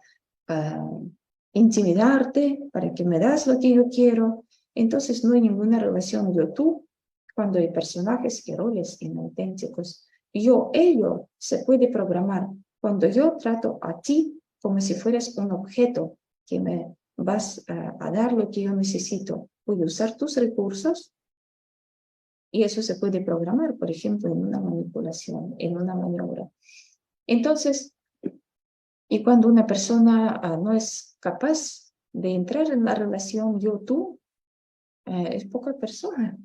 intimidarte para que me das lo que yo quiero. Entonces no hay ninguna relación yo-tú cuando hay personajes y roles inauténticos. Ello se puede programar cuando yo trato a ti como si fueras un objeto que me vas a dar lo que yo necesito. Voy a usar tus recursos y eso se puede programar, por ejemplo, en una manipulación, en una maniobra. Entonces, y cuando una persona no es capaz de entrar en la relación yo-tú, es poca persona.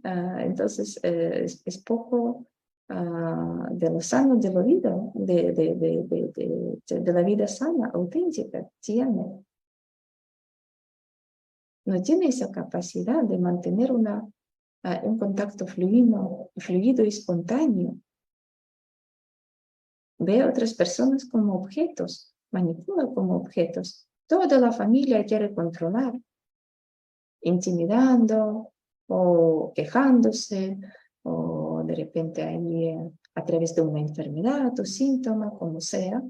Entonces, es poco de lo sano de la vida, de la vida sana, auténtica, tiene. No tiene esa capacidad de mantener un contacto fluido y espontáneo. Ve a otras personas como objetos, manipula como objetos. Toda la familia quiere controlar, intimidando o quejándose, o de repente ahí a través de una enfermedad o síntoma, como sea.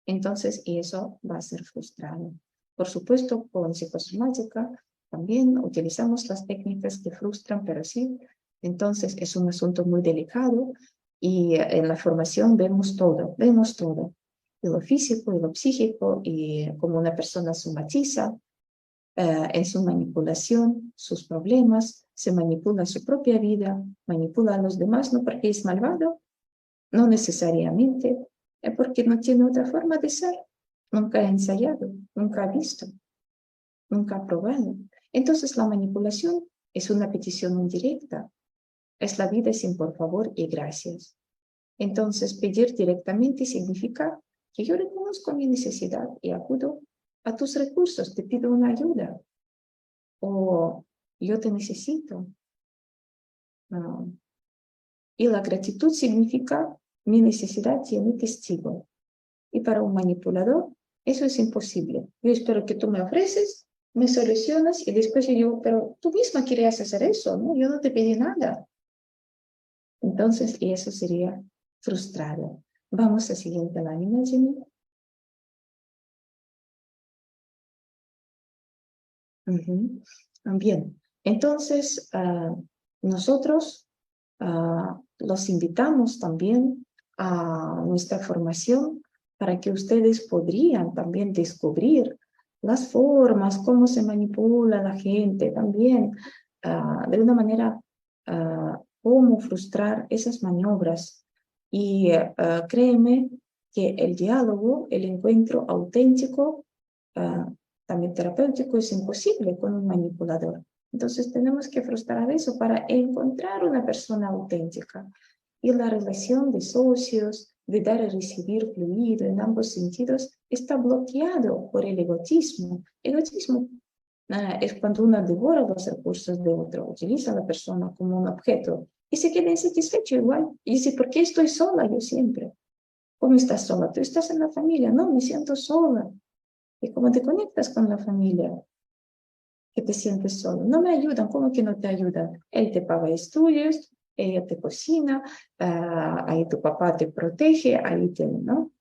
Entonces, y eso va a ser frustrado. Por supuesto, con psicosomática también utilizamos las técnicas que frustran, pero sí, entonces es un asunto muy delicado y en la formación vemos todo, y lo físico y lo psíquico, y como una persona somatiza en su manipulación, sus problemas, se manipula su propia vida, manipula a los demás, no porque es malvado, no necesariamente, porque no tiene otra forma de ser, nunca ha ensayado, nunca ha visto, nunca ha probado. Entonces la manipulación es una petición indirecta, es la vida sin por favor y gracias. Entonces pedir directamente significa que yo reconozco mi necesidad y acudo a tus recursos, te pido una ayuda, o yo te necesito. Y la gratitud significa mi necesidad tiene testigo. Y para un manipulador eso es imposible. Yo espero que tú me ofreces, me solucionas y después yo digo, pero tú misma querías hacer eso, ¿no? Yo no te pedí nada. Entonces, y eso sería frustrado. Vamos a la siguiente lámina, Jimmy. Bien, entonces nosotros los invitamos también a nuestra formación para que ustedes podrían también descubrir las formas, cómo se manipula la gente también, de una manera, cómo frustrar esas maniobras. Y créeme que el diálogo, el encuentro auténtico, también terapéutico, es imposible con un manipulador. Entonces tenemos que frustrar eso para encontrar una persona auténtica. Y la relación de socios, de dar y recibir fluido en ambos sentidos, está bloqueado por el egoísmo. Egoísmo es cuando uno devora los recursos de otro, utiliza a la persona como un objeto y se queda insatisfecho igual. Y dice, ¿por qué estoy sola yo siempre? ¿Cómo estás sola? Tú estás en la familia. No, me siento sola. ¿Y cómo te conectas con la familia? Que te sientes solo. No me ayudan, ¿cómo que no te ayudan? Él te paga estudios, ella te cocina, ahí tu papá te protege, ahí te, ¿no?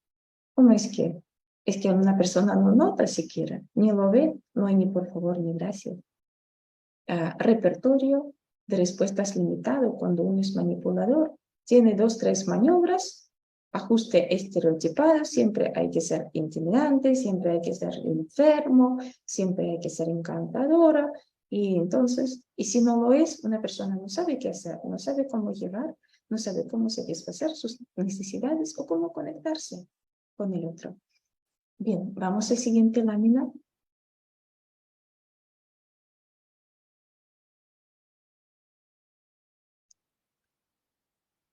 ¿Cómo es que? Es que una persona no nota siquiera, ni lo ve, no hay ni por favor ni gracias. Repertorio de respuestas limitado cuando uno es manipulador. Tiene 2, 3 maniobras, ajuste estereotipado, siempre hay que ser intimidante, siempre hay que ser enfermo, siempre hay que ser encantadora, y entonces, y si no lo es, una persona no sabe qué hacer, no sabe cómo llegar, no sabe cómo satisfacer sus necesidades o cómo conectarse con el otro. Bien, vamos a la siguiente lámina.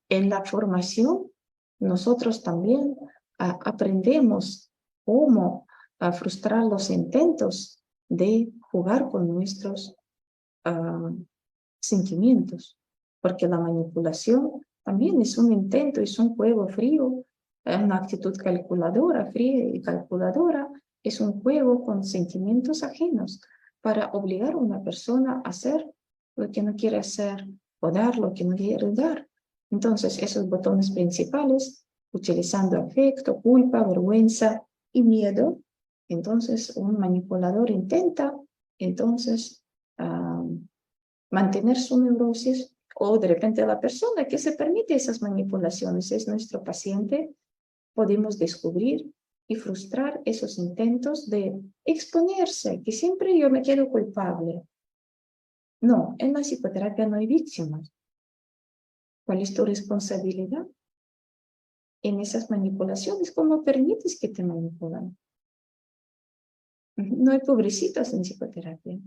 En la formación, nosotros también aprendemos cómo frustrar los intentos de jugar con nuestros sentimientos, porque la manipulación también es un intento, es un juego frío, una actitud calculadora, fría y calculadora, es un juego con sentimientos ajenos para obligar a una persona a hacer lo que no quiere hacer o dar lo que no quiere dar. Entonces, esos botones principales, utilizando afecto, culpa, vergüenza y miedo, entonces un manipulador intenta, entonces, mantener su neurosis, o de repente la persona que se permite esas manipulaciones es nuestro paciente, podemos descubrir y frustrar esos intentos de exponerse, que siempre yo me quedo culpable. No, en la psicoterapia no hay víctimas. ¿Cuál es tu responsabilidad? en esas manipulaciones, ¿cómo permites que te manipulan? No hay pobrecitos en psicoterapia.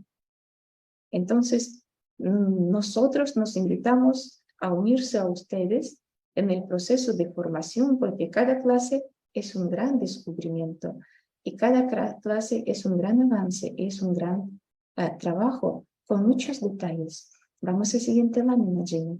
Entonces, nosotros nos invitamos a unirse a ustedes en el proceso de formación, porque cada clase es un gran descubrimiento y cada clase es un gran avance, es un gran trabajo con muchos detalles. Vamos a la siguiente lámina, Jenny.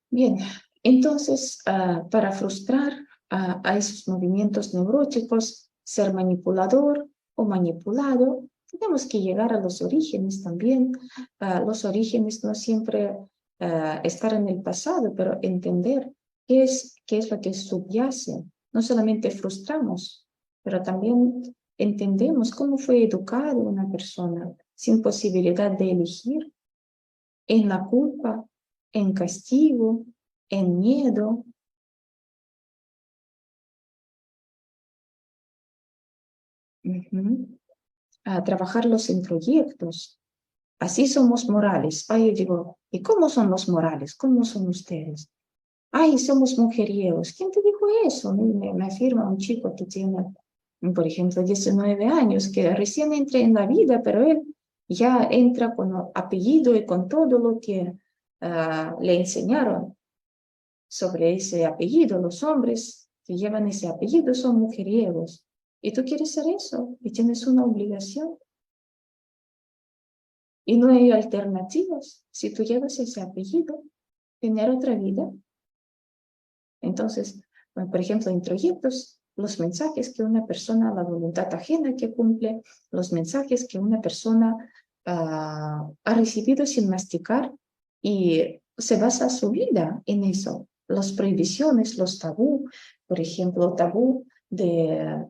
Bien, entonces, para frustrar a esos movimientos neuróticos, ser manipulador o manipulado, tenemos que llegar a los orígenes también. Los orígenes no siempre estar en el pasado, pero entender qué es lo que subyace. No solamente frustramos, pero también entendemos cómo fue educada una persona sin posibilidad de elegir, en la culpa, en castigo, en miedo. A trabajar los introyectos. Así somos morales. Ay, yo digo, ¿y cómo son los morales? ¿Cómo son ustedes? Ay, somos mujeriegos. ¿Quién te dijo eso? Me afirma un chico que tiene, por ejemplo, 19 años, que recién entra en la vida, pero él ya entra con apellido y con todo lo que le enseñaron sobre ese apellido. Los hombres que llevan ese apellido son mujeriegos. Y tú quieres ser eso, y tienes una obligación. Y no hay alternativas. Si tú llevas ese apellido, tener otra vida. Entonces, bueno, por ejemplo, introyectos, los mensajes que una persona, la voluntad ajena que cumple, los mensajes que una persona ha recibido sin masticar y se basa su vida en eso. Las prohibiciones, los tabú, por ejemplo, tabú de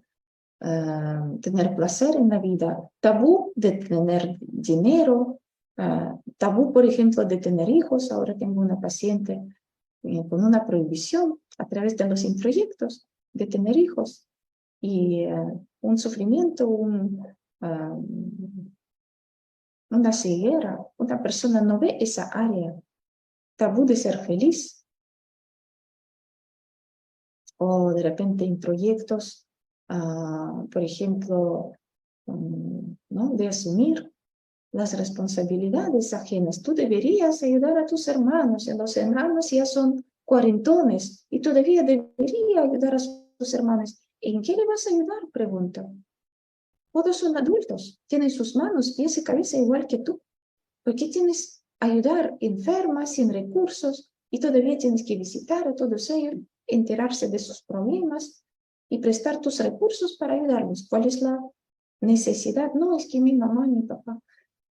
tener placer en la vida, tabú de tener dinero, tabú, por ejemplo, de tener hijos. Ahora tengo una paciente con una prohibición a través de los introyectos de tener hijos y un sufrimiento, una ceguera. Una persona no ve esa área, tabú de ser feliz, o de repente introyectos, por ejemplo, ¿no? De asumir las responsabilidades ajenas. Tú deberías ayudar a tus hermanos, y los hermanos ya son cuarentones, y todavía debería ayudar a sus hermanos. ¿En qué le vas a ayudar? Pregunta. Todos son adultos, tienen sus manos, pies y cabeza igual que tú. ¿Por qué tienes que ayudar enfermas, sin recursos, y todavía tienes que visitar a todos ellos, enterarse de sus problemas y prestar tus recursos para ayudarlos? ¿Cuál es la necesidad? No, es que mi mamá, mi papá,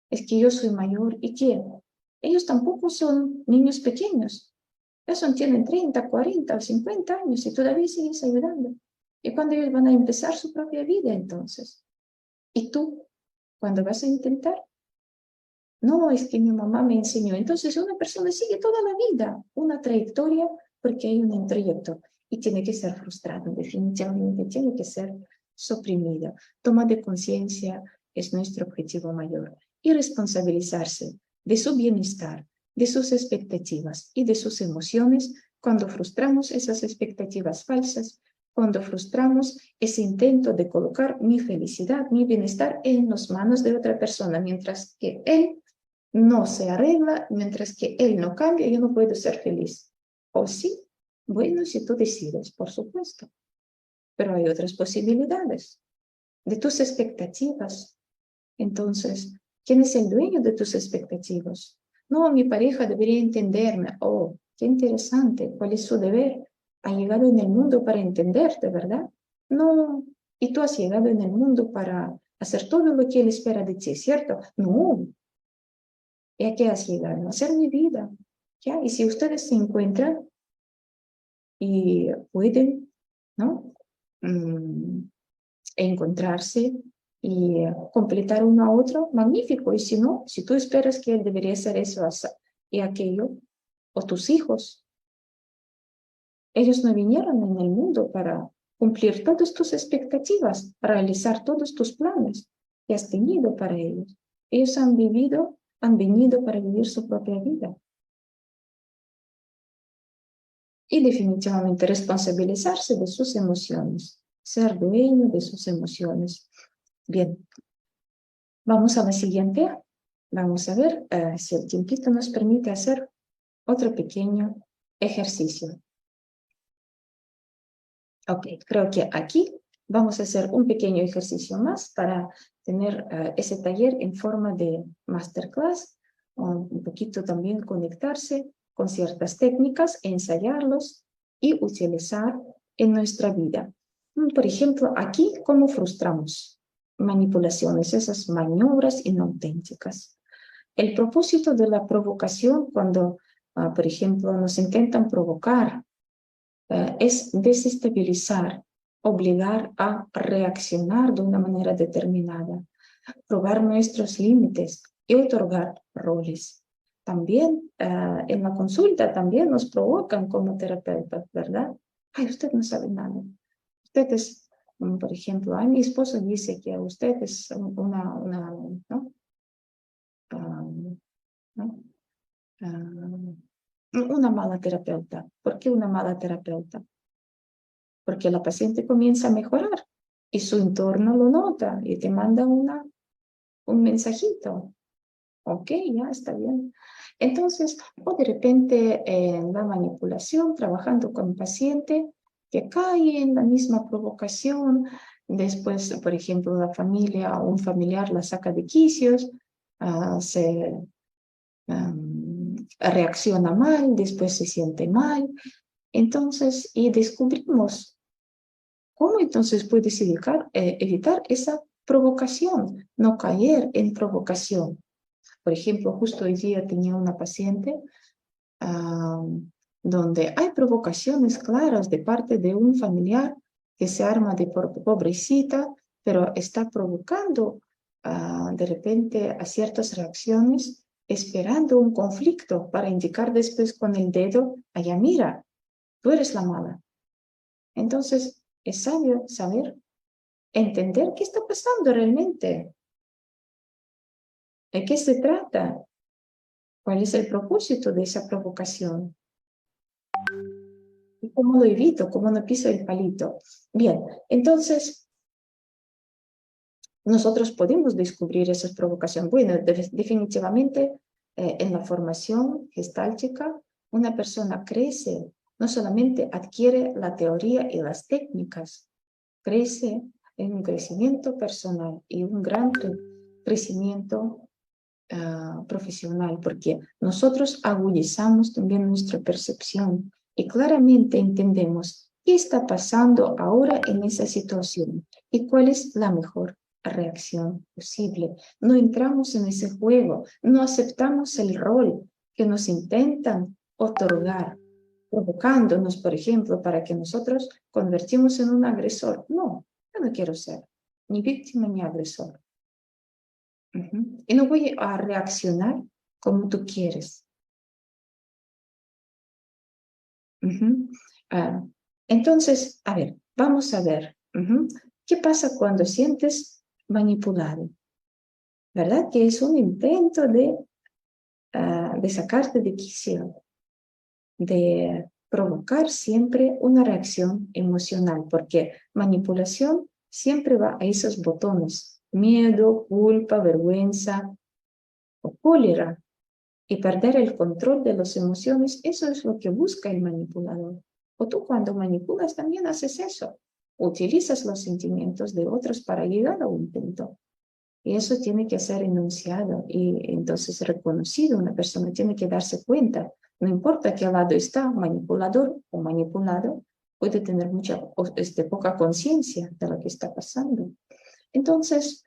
es que yo soy mayor. ¿Y qué? Ellos tampoco son niños pequeños. Ellos tienen 30, 40 o 50 años y todavía sigues ayudando. ¿Y cuando ellos van a empezar su propia vida entonces? ¿Y tú? ¿Cuándo vas a intentar? No, es que mi mamá me enseñó. Entonces una persona sigue toda la vida una trayectoria porque hay un trayecto y tiene que ser frustrado, definitivamente tiene que ser suprimido. Toma de conciencia es nuestro objetivo mayor y responsabilizarse de su bienestar, de sus expectativas y de sus emociones cuando frustramos esas expectativas falsas, cuando frustramos ese intento de colocar mi felicidad, mi bienestar en las manos de otra persona, mientras que él no se arregla, mientras que él no cambia, yo no puedo ser feliz. ¿O sí? Bueno, si tú decides, por supuesto. Pero hay otras posibilidades de tus expectativas. Entonces, ¿quién es el dueño de tus expectativas? No, mi pareja debería entenderme. Oh, qué interesante. ¿Cuál es su deber? Ha llegado en el mundo para entenderte, ¿verdad? No. Y tú has llegado en el mundo para hacer todo lo que él espera de ti, ¿cierto? No. ¿Y a qué has llegado? A hacer mi vida. ¿Ya? Y si ustedes se encuentran y pueden, ¿no? Encontrarse y completar uno a otro, magnífico. Y si no, si tú esperas que él debería hacer eso y aquello, o tus hijos, ellos no vinieron en el mundo para cumplir todas tus expectativas, realizar todos tus planes que has tenido para ellos. Ellos han venido para vivir su propia vida. Y definitivamente responsabilizarse de sus emociones, ser dueño de sus emociones. Bien, vamos a la siguiente. Vamos a ver si el tiempito nos permite hacer otro pequeño ejercicio. Ok, creo que aquí vamos a hacer un pequeño ejercicio más para tener ese taller en forma de masterclass, un poquito también conectarse con ciertas técnicas, ensayarlos y utilizar en nuestra vida. Por ejemplo, aquí, ¿cómo frustramos manipulaciones, esas maniobras inauténticas? El propósito de la provocación, cuando, por ejemplo, nos intentan provocar, es desestabilizar, obligar a reaccionar de una manera determinada, probar nuestros límites y otorgar roles. También en la consulta también nos provocan como terapeutas, ¿verdad? Ay, usted no sabe nada. Usted es, por ejemplo, mi esposo dice que usted es ¿no? ¿No? Una mala terapeuta. ¿Por qué una mala terapeuta? Porque la paciente comienza a mejorar y su entorno lo nota y te manda un mensajito. Ok, ya está bien. Entonces, o de repente en la manipulación, trabajando con un paciente que cae en la misma provocación, después, por ejemplo, la familia o un familiar la saca de quicios, se reacciona mal, después se siente mal. Entonces, y descubrimos cómo entonces puedes evitar esa provocación, no caer en provocación. Por ejemplo, justo hoy día tenía una paciente donde hay provocaciones claras de parte de un familiar que se arma de pobrecita, pero está provocando de repente a ciertas reacciones, esperando un conflicto para indicar después con el dedo, allá mira, tú eres la mala. Entonces, es sabio saber, entender qué está pasando realmente, de qué se trata, cuál es el propósito de esa provocación. ¿Y cómo lo evito? ¿Cómo no piso el palito? Bien, entonces, nosotros podemos descubrir esas provocaciones. Bueno, definitivamente en la formación gestáltica, una persona crece, no solamente adquiere la teoría y las técnicas, crece en un crecimiento personal y un gran crecimiento profesional, porque nosotros agudizamos también nuestra percepción y claramente entendemos qué está pasando ahora en esa situación y cuál es la mejor reacción posible. No entramos en ese juego, no aceptamos el rol que nos intentan otorgar, provocándonos, por ejemplo, para que nosotros convertimos en un agresor. No, yo no quiero ser ni víctima ni agresor. Y no voy a reaccionar como tú quieres. Entonces, a ver, vamos a ver. ¿Qué pasa cuando sientes manipulado? ¿Verdad? Que es un intento de sacarte de quicio, de provocar siempre una reacción emocional, porque manipulación siempre va a esos botones: miedo, culpa, vergüenza o cólera. Y perder el control de las emociones, eso es lo que busca el manipulador. O tú cuando manipulas también haces eso. Utilizas los sentimientos de otros para llegar a un punto. Y eso tiene que ser enunciado y entonces reconocido. Una persona tiene que darse cuenta. No importa qué lado está, manipulador o manipulado, puede tener poca conciencia de lo que está pasando. Entonces,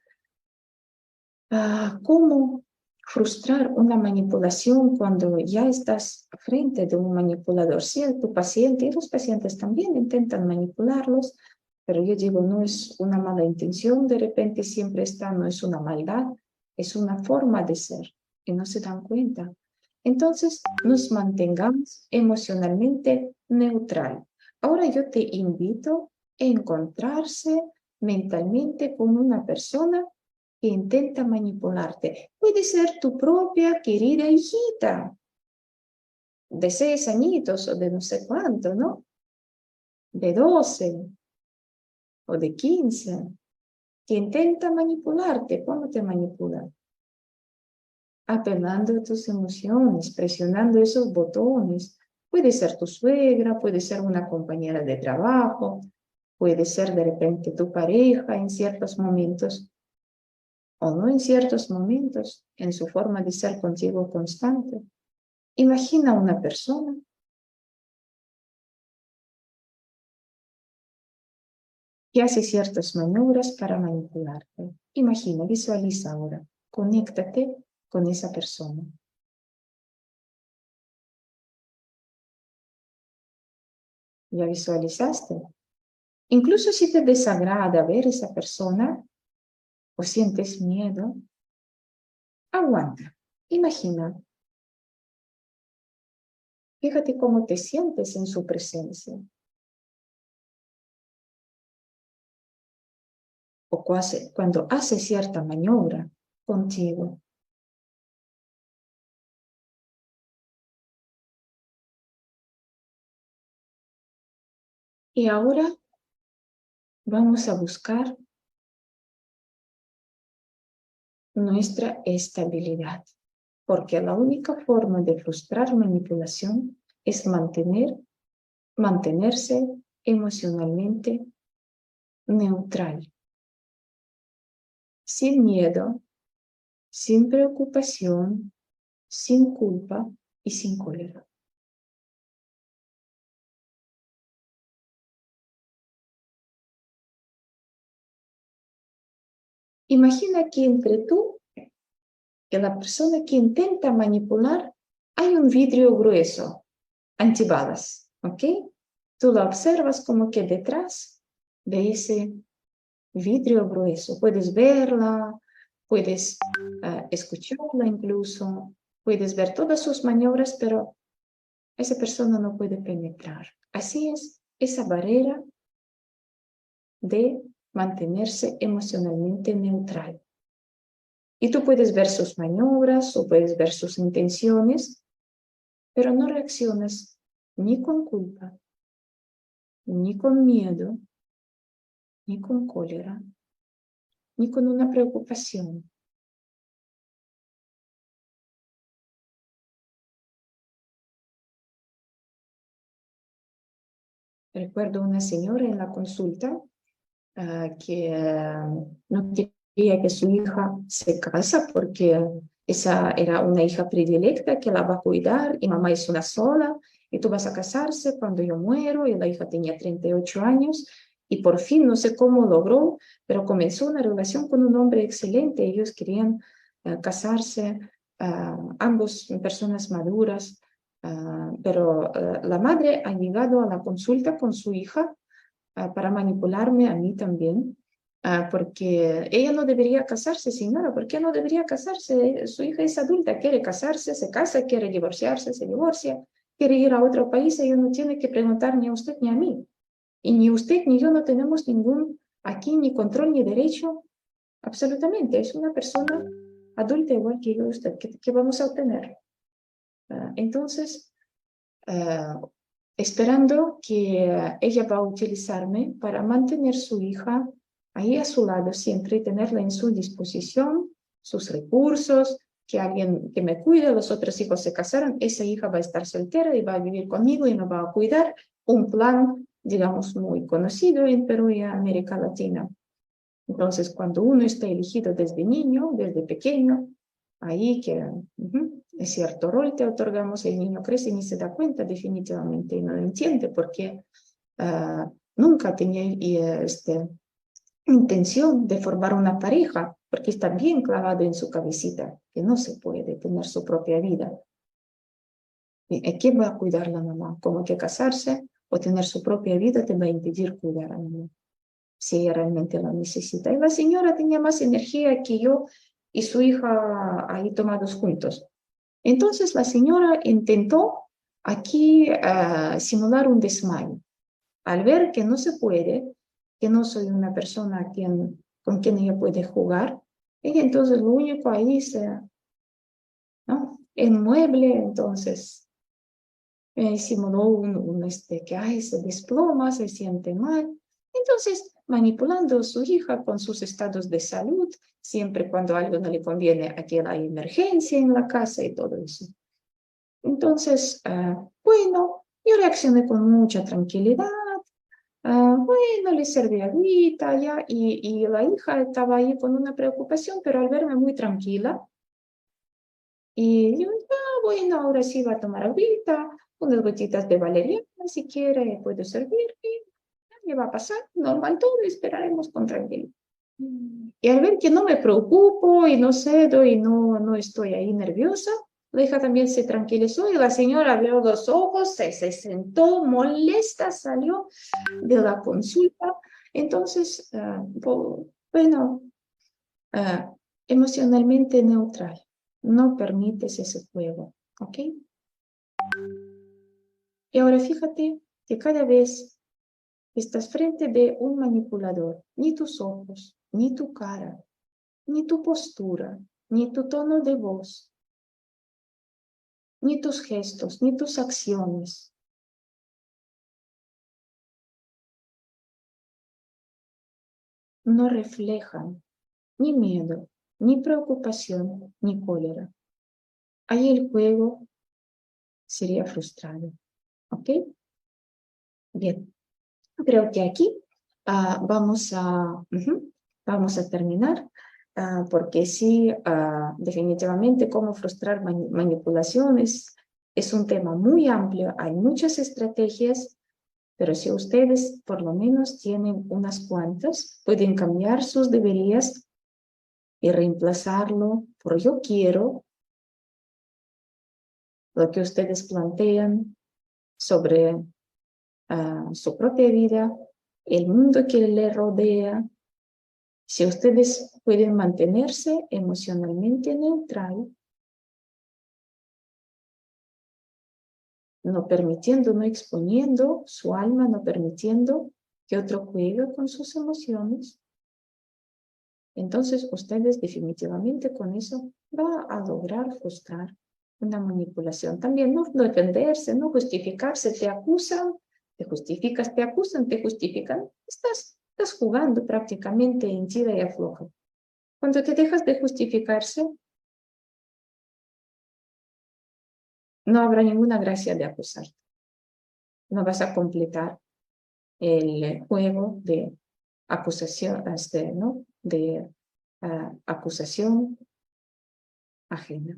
¿cómo frustrar una manipulación cuando ya estás frente de un manipulador? Si tu paciente y los pacientes también intentan manipularlos, pero yo digo, no es una mala intención, de repente siempre está, no es una maldad, es una forma de ser y no se dan cuenta. Entonces, nos mantengamos emocionalmente neutral. Ahora yo te invito encontrarse mentalmente con una persona que intenta manipularte. Puede ser tu propia querida hijita de 6 añitos o de no sé cuánto, ¿no? De 12 o de 15, que intenta manipularte. ¿Cómo te manipula? Apelando a tus emociones, presionando esos botones. Puede ser tu suegra, puede ser una compañera de trabajo, puede ser de repente tu pareja en ciertos momentos o no en ciertos momentos, en su forma de ser contigo constante. Imagina una persona que hace ciertas maniobras para manipularte. Imagina, visualiza ahora, conéctate con esa persona. ¿Ya visualizaste? Incluso si te desagrada ver esa persona o sientes miedo, aguanta. Imagina, fíjate cómo te sientes en su presencia. O cuando hace cierta maniobra contigo. Y ahora vamos a buscar nuestra estabilidad, porque la única forma de frustrar manipulación es mantenerse emocionalmente neutral, sin miedo, sin preocupación, sin culpa y sin cólera. Imagina que entre tú y la persona que intenta manipular hay un vidrio grueso, antibalas, ¿ok? Tú la observas como que detrás de ese vidrio grueso puedes verla, puedes escucharla incluso, puedes ver todas sus maniobras, pero esa persona no puede penetrar. Así es esa barrera de mantenerse emocionalmente neutral. Y tú puedes ver sus maniobras o puedes ver sus intenciones, pero no reaccionas ni con culpa, ni con miedo, ni con cólera, ni con una preocupación. Recuerdo una señora en la consulta que no quería que su hija se casa porque esa era una hija predilecta que la va a cuidar y mamá es una sola y tú vas a casarse cuando yo muero y la hija tenía 38 años y por fin no sé cómo logró, pero comenzó una relación con un hombre excelente. Ellos querían casarse, ambos personas maduras, pero la madre ha llegado a la consulta con su hija para manipularme a mí también, porque ella no debería casarse, señora. ¿Por qué no debería casarse? Su hija es adulta, quiere casarse, se casa, quiere divorciarse, se divorcia, quiere ir a otro país, ella no tiene que preguntar ni a usted ni a mí. Y ni usted ni yo no tenemos ningún aquí ni control ni derecho, absolutamente. Es una persona adulta igual que yo y usted. ¿Qué vamos a obtener? Entonces, esperando que ella va a utilizarme para mantener su hija ahí a su lado siempre, tenerla en su disposición, sus recursos, que alguien que me cuide, los otros hijos se casaron, esa hija va a estar soltera y va a vivir conmigo y me va a cuidar. Un plan, digamos, muy conocido en Perú y América Latina. Entonces, cuando uno está elegido desde niño, desde pequeño, ahí que es cierto rol te otorgamos, el niño crece y ni se da cuenta definitivamente y no lo entiende porque nunca tenía intención de formar una pareja, porque está bien clavado en su cabecita que no se puede tener su propia vida. ¿Y quién va a cuidar a la mamá? Como que casarse o tener su propia vida te va a impedir cuidar a la mamá, si ella realmente lo necesita. Y la señora tenía más energía que yo y su hija ahí tomados juntos. Entonces la señora intentó aquí simular un desmayo. Al ver que no se puede, que no soy una persona con quien ella puede jugar, y entonces lo único ahí ¿no? El mueble, entonces simuló que se desploma, se siente mal. Entonces, manipulando a su hija con sus estados de salud, siempre cuando algo no le conviene, aquí hay emergencia en la casa y todo eso. Entonces, bueno, yo reaccioné con mucha tranquilidad. Bueno, le serví agüita ya, y la hija estaba ahí con una preocupación, pero al verme muy tranquila, y yo, bueno, ahora sí va a tomar agüita, unas gotitas de valeriana, si quiere, puedo servir, y ya va a pasar, normal todo, esperaremos con tranquilidad. Y al ver que no me preocupo y no cedo y no estoy ahí nerviosa, la hija también se tranquilizó y la señora abrió los ojos, se sentó molesta, salió de la consulta. Entonces, bueno, emocionalmente neutral, no permites ese juego, ¿ok? Y ahora fíjate que cada vez que estás frente de un manipulador, ni tus ojos, ni tu cara, ni tu postura, ni tu tono de voz, ni tus gestos, ni tus acciones no reflejan ni miedo, ni preocupación, ni cólera. Ahí el juego sería frustrado, ¿ok? Bien, creo que aquí vamos a terminar, porque sí, definitivamente cómo frustrar manipulaciones es un tema muy amplio, hay muchas estrategias, pero si ustedes por lo menos tienen unas cuantas, pueden cambiar sus deberías y reemplazarlo por yo quiero, lo que ustedes plantean sobre su propia vida, el mundo que le rodea. Si ustedes pueden mantenerse emocionalmente neutral, no permitiendo, no exponiendo su alma, no permitiendo que otro juegue con sus emociones, entonces ustedes definitivamente con eso van a lograr frustrar una manipulación. También no defenderse, no justificarse, te acusan, te justificas, te acusan, te justifican. Estás jugando prácticamente en tira y afloja. Cuando te dejas de justificarse, no habrá ninguna gracia de acusar. No vas a completar el juego de acusación, ¿no? De acusación ajena.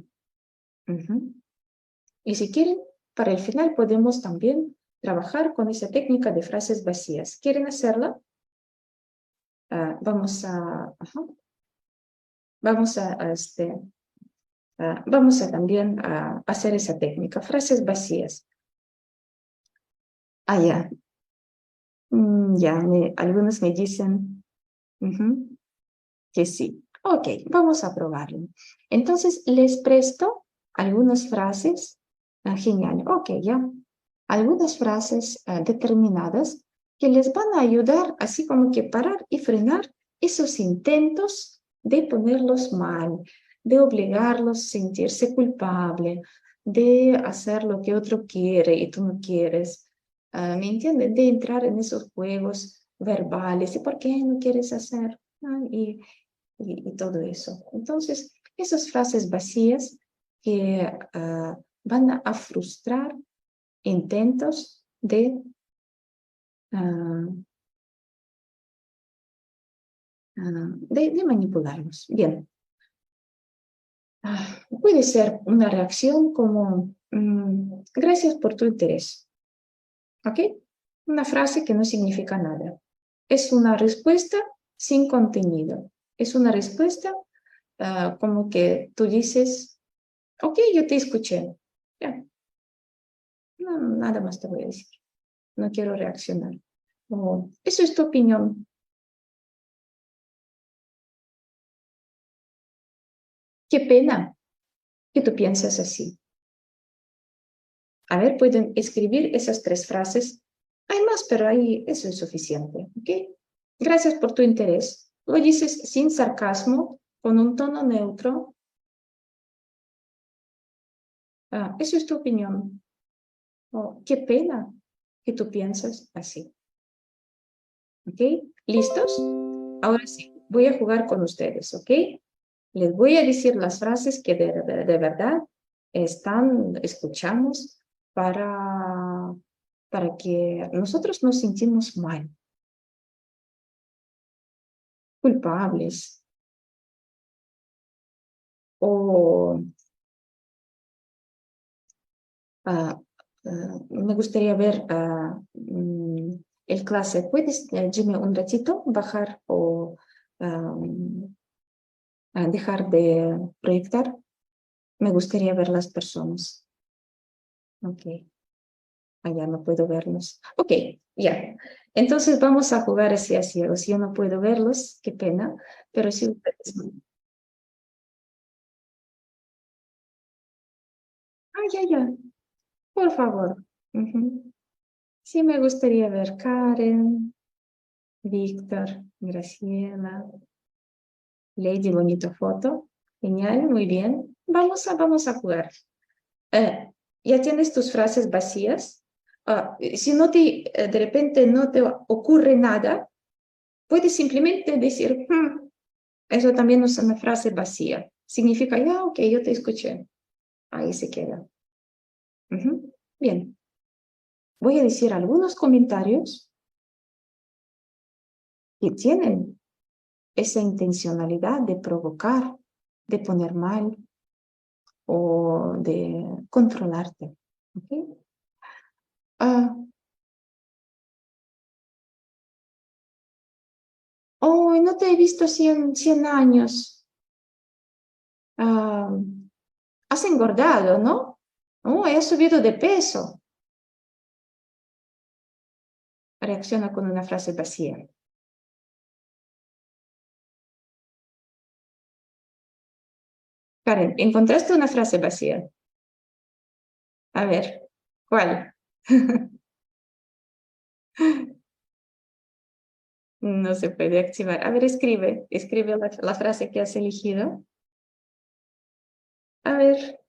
Y si quieren, para el final podemos también trabajar con esa técnica de frases vacías. ¿Quieren hacerla? Vamos a también hacer esa técnica, frases vacías. Ya. Algunos me dicen que sí. Ok, vamos a probarlo. Entonces, les presto algunas frases. Genial, ok, ya. Algunas frases determinadas que les van a ayudar así como que parar y frenar esos intentos de ponerlos mal, de obligarlos a sentirse culpable, de hacer lo que otro quiere y tú no quieres. ¿Me entienden? De entrar en esos juegos verbales y por qué no quieres hacer, y todo eso. Entonces, esas frases vacías que van a frustrar intentos de manipularnos. Bien. Puede ser una reacción como, gracias por tu interés. ¿Ok? Una frase que no significa nada. Es una respuesta sin contenido. Es una respuesta como que tú dices, ok, yo te escuché. Ya. No, nada más te voy a decir. No quiero reaccionar. Eso es tu opinión. Qué pena que tú piensas así. A ver, pueden escribir esas 3 frases. Hay más, pero ahí eso es suficiente. ¿Ok? Gracias por tu interés. Lo dices sin sarcasmo, con un tono neutro. Eso es tu opinión. Oh, qué pena que tú piensas así. ¿Ok? ¿Listos? Ahora sí, voy a jugar con ustedes, ¿ok? Les voy a decir las frases que de verdad escuchamos para que nosotros nos sentimos mal, culpables, o ah, me gustaría ver el clase. ¿Puedes, Jimmy, un ratito bajar o dejar de proyectar? Me gustaría ver las personas. Ok. Allá no puedo verlos. Ok, ya. Entonces vamos a jugar así a ciegos. Yo no puedo verlos, qué pena, pero sí ustedes. Ya, ya, por favor. Ujú. Sí, me gustaría ver Karen, Víctor, Graciela, Lady, bonita foto. Genial, muy bien. Vamos a jugar. Eh, ¿Ya tienes tus frases vacías? Si no de repente no te ocurre nada, puedes simplemente decir, eso también es una frase vacía. Significa, ya, ok, yo te escuché. Ahí se queda. Ujú. Bien. Voy a decir algunos comentarios que tienen esa intencionalidad de provocar, de poner mal o de controlarte. ¿Ok? Ah, oh, no te he visto 100 años. Ah, has engordado, ¿no? Oh, has subido de peso. Reacciona con una frase vacía. Karen, ¿encontraste una frase vacía? A ver, ¿cuál? No se puede activar. A ver, escribe la frase que has elegido. A ver,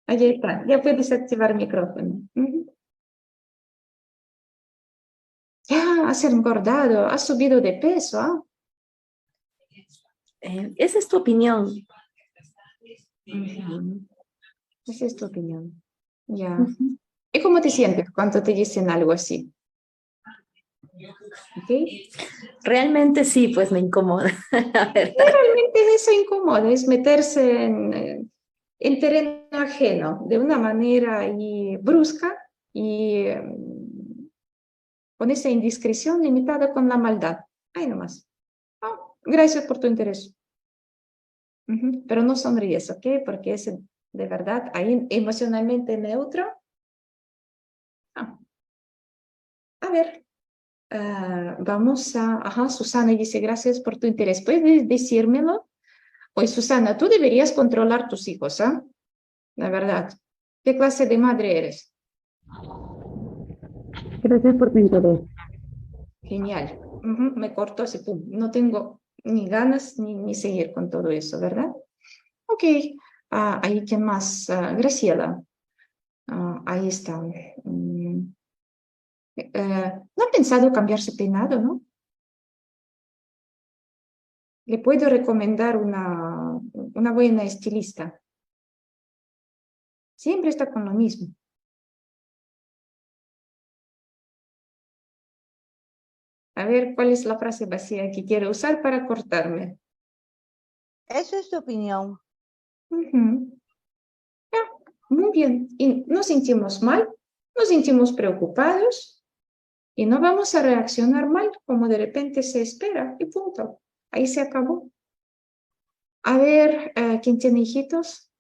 allí está. Ya puedes activar el micrófono. Ujú. Ya, has engordado, has subido de peso. Esa es tu opinión. Ujú. Esa es tu opinión. Ya. Ujú. ¿Y cómo te sientes cuando te dicen algo así? ¿Ok? Realmente sí, pues me incomoda, la verdad. Realmente eso incomoda, es meterse en terreno ajeno de una manera y brusca y con esa indiscreción limitada con la maldad. Ahí nomás. Gracias por tu interés. Ujú. Pero no sonríes, ¿ok? Porque es de verdad ahí emocionalmente neutro. Ah, a ver, vamos a... Ajá, Susana dice, gracias por tu interés. ¿Puedes decírmelo? Oye, Susana, tú deberías controlar tus hijos, ¿ah? La verdad. ¿Qué clase de madre eres? Gracias por tu interés. Genial. Ujú, me corto así, pum. No tengo ni ganas ni seguir con todo eso, ¿verdad? Ok. Ahí, ¿quién más? Graciela. Ahí está. ¿No ha pensado cambiarse peinado, no? Le puedo recomendar una buena estilista. Siempre está con lo mismo. A ver, ¿cuál es la frase vacía que quiero usar para cortarme? Eso es tu opinión. Ujú. Muy bien. Y nos sentimos mal, nos sentimos preocupados y no vamos a reaccionar mal como de repente se espera y punto. Ahí se acabó. A ver, ¿quién tiene hijitos?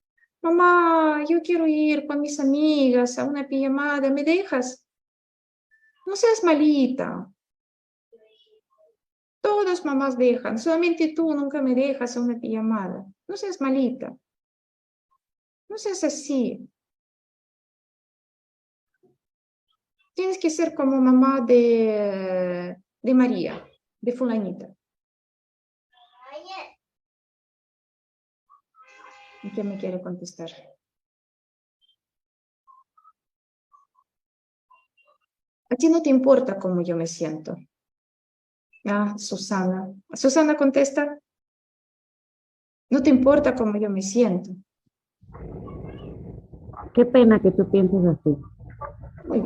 Mamá, yo quiero ir con mis amigas a una pijamada, ¿me dejas? No seas malita. Todas mamás dejan, solamente tú nunca me dejas a una pijamada. No seas malita. No seas así. Tienes que ser como mamá de María. de fulanita. ¿Y quién me quiere contestar? A ti no te importa cómo yo me siento. Ah, Susana. Susana contesta. No te importa cómo yo me siento. Qué pena que tú pienses así. Muy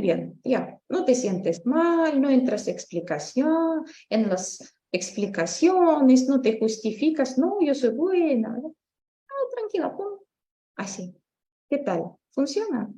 bien, ya. No te sientes mal, no entras en las explicaciones, no te justificas. No, yo soy buena. No, tranquila, pum. Así. ¿Qué tal? ¿Funciona?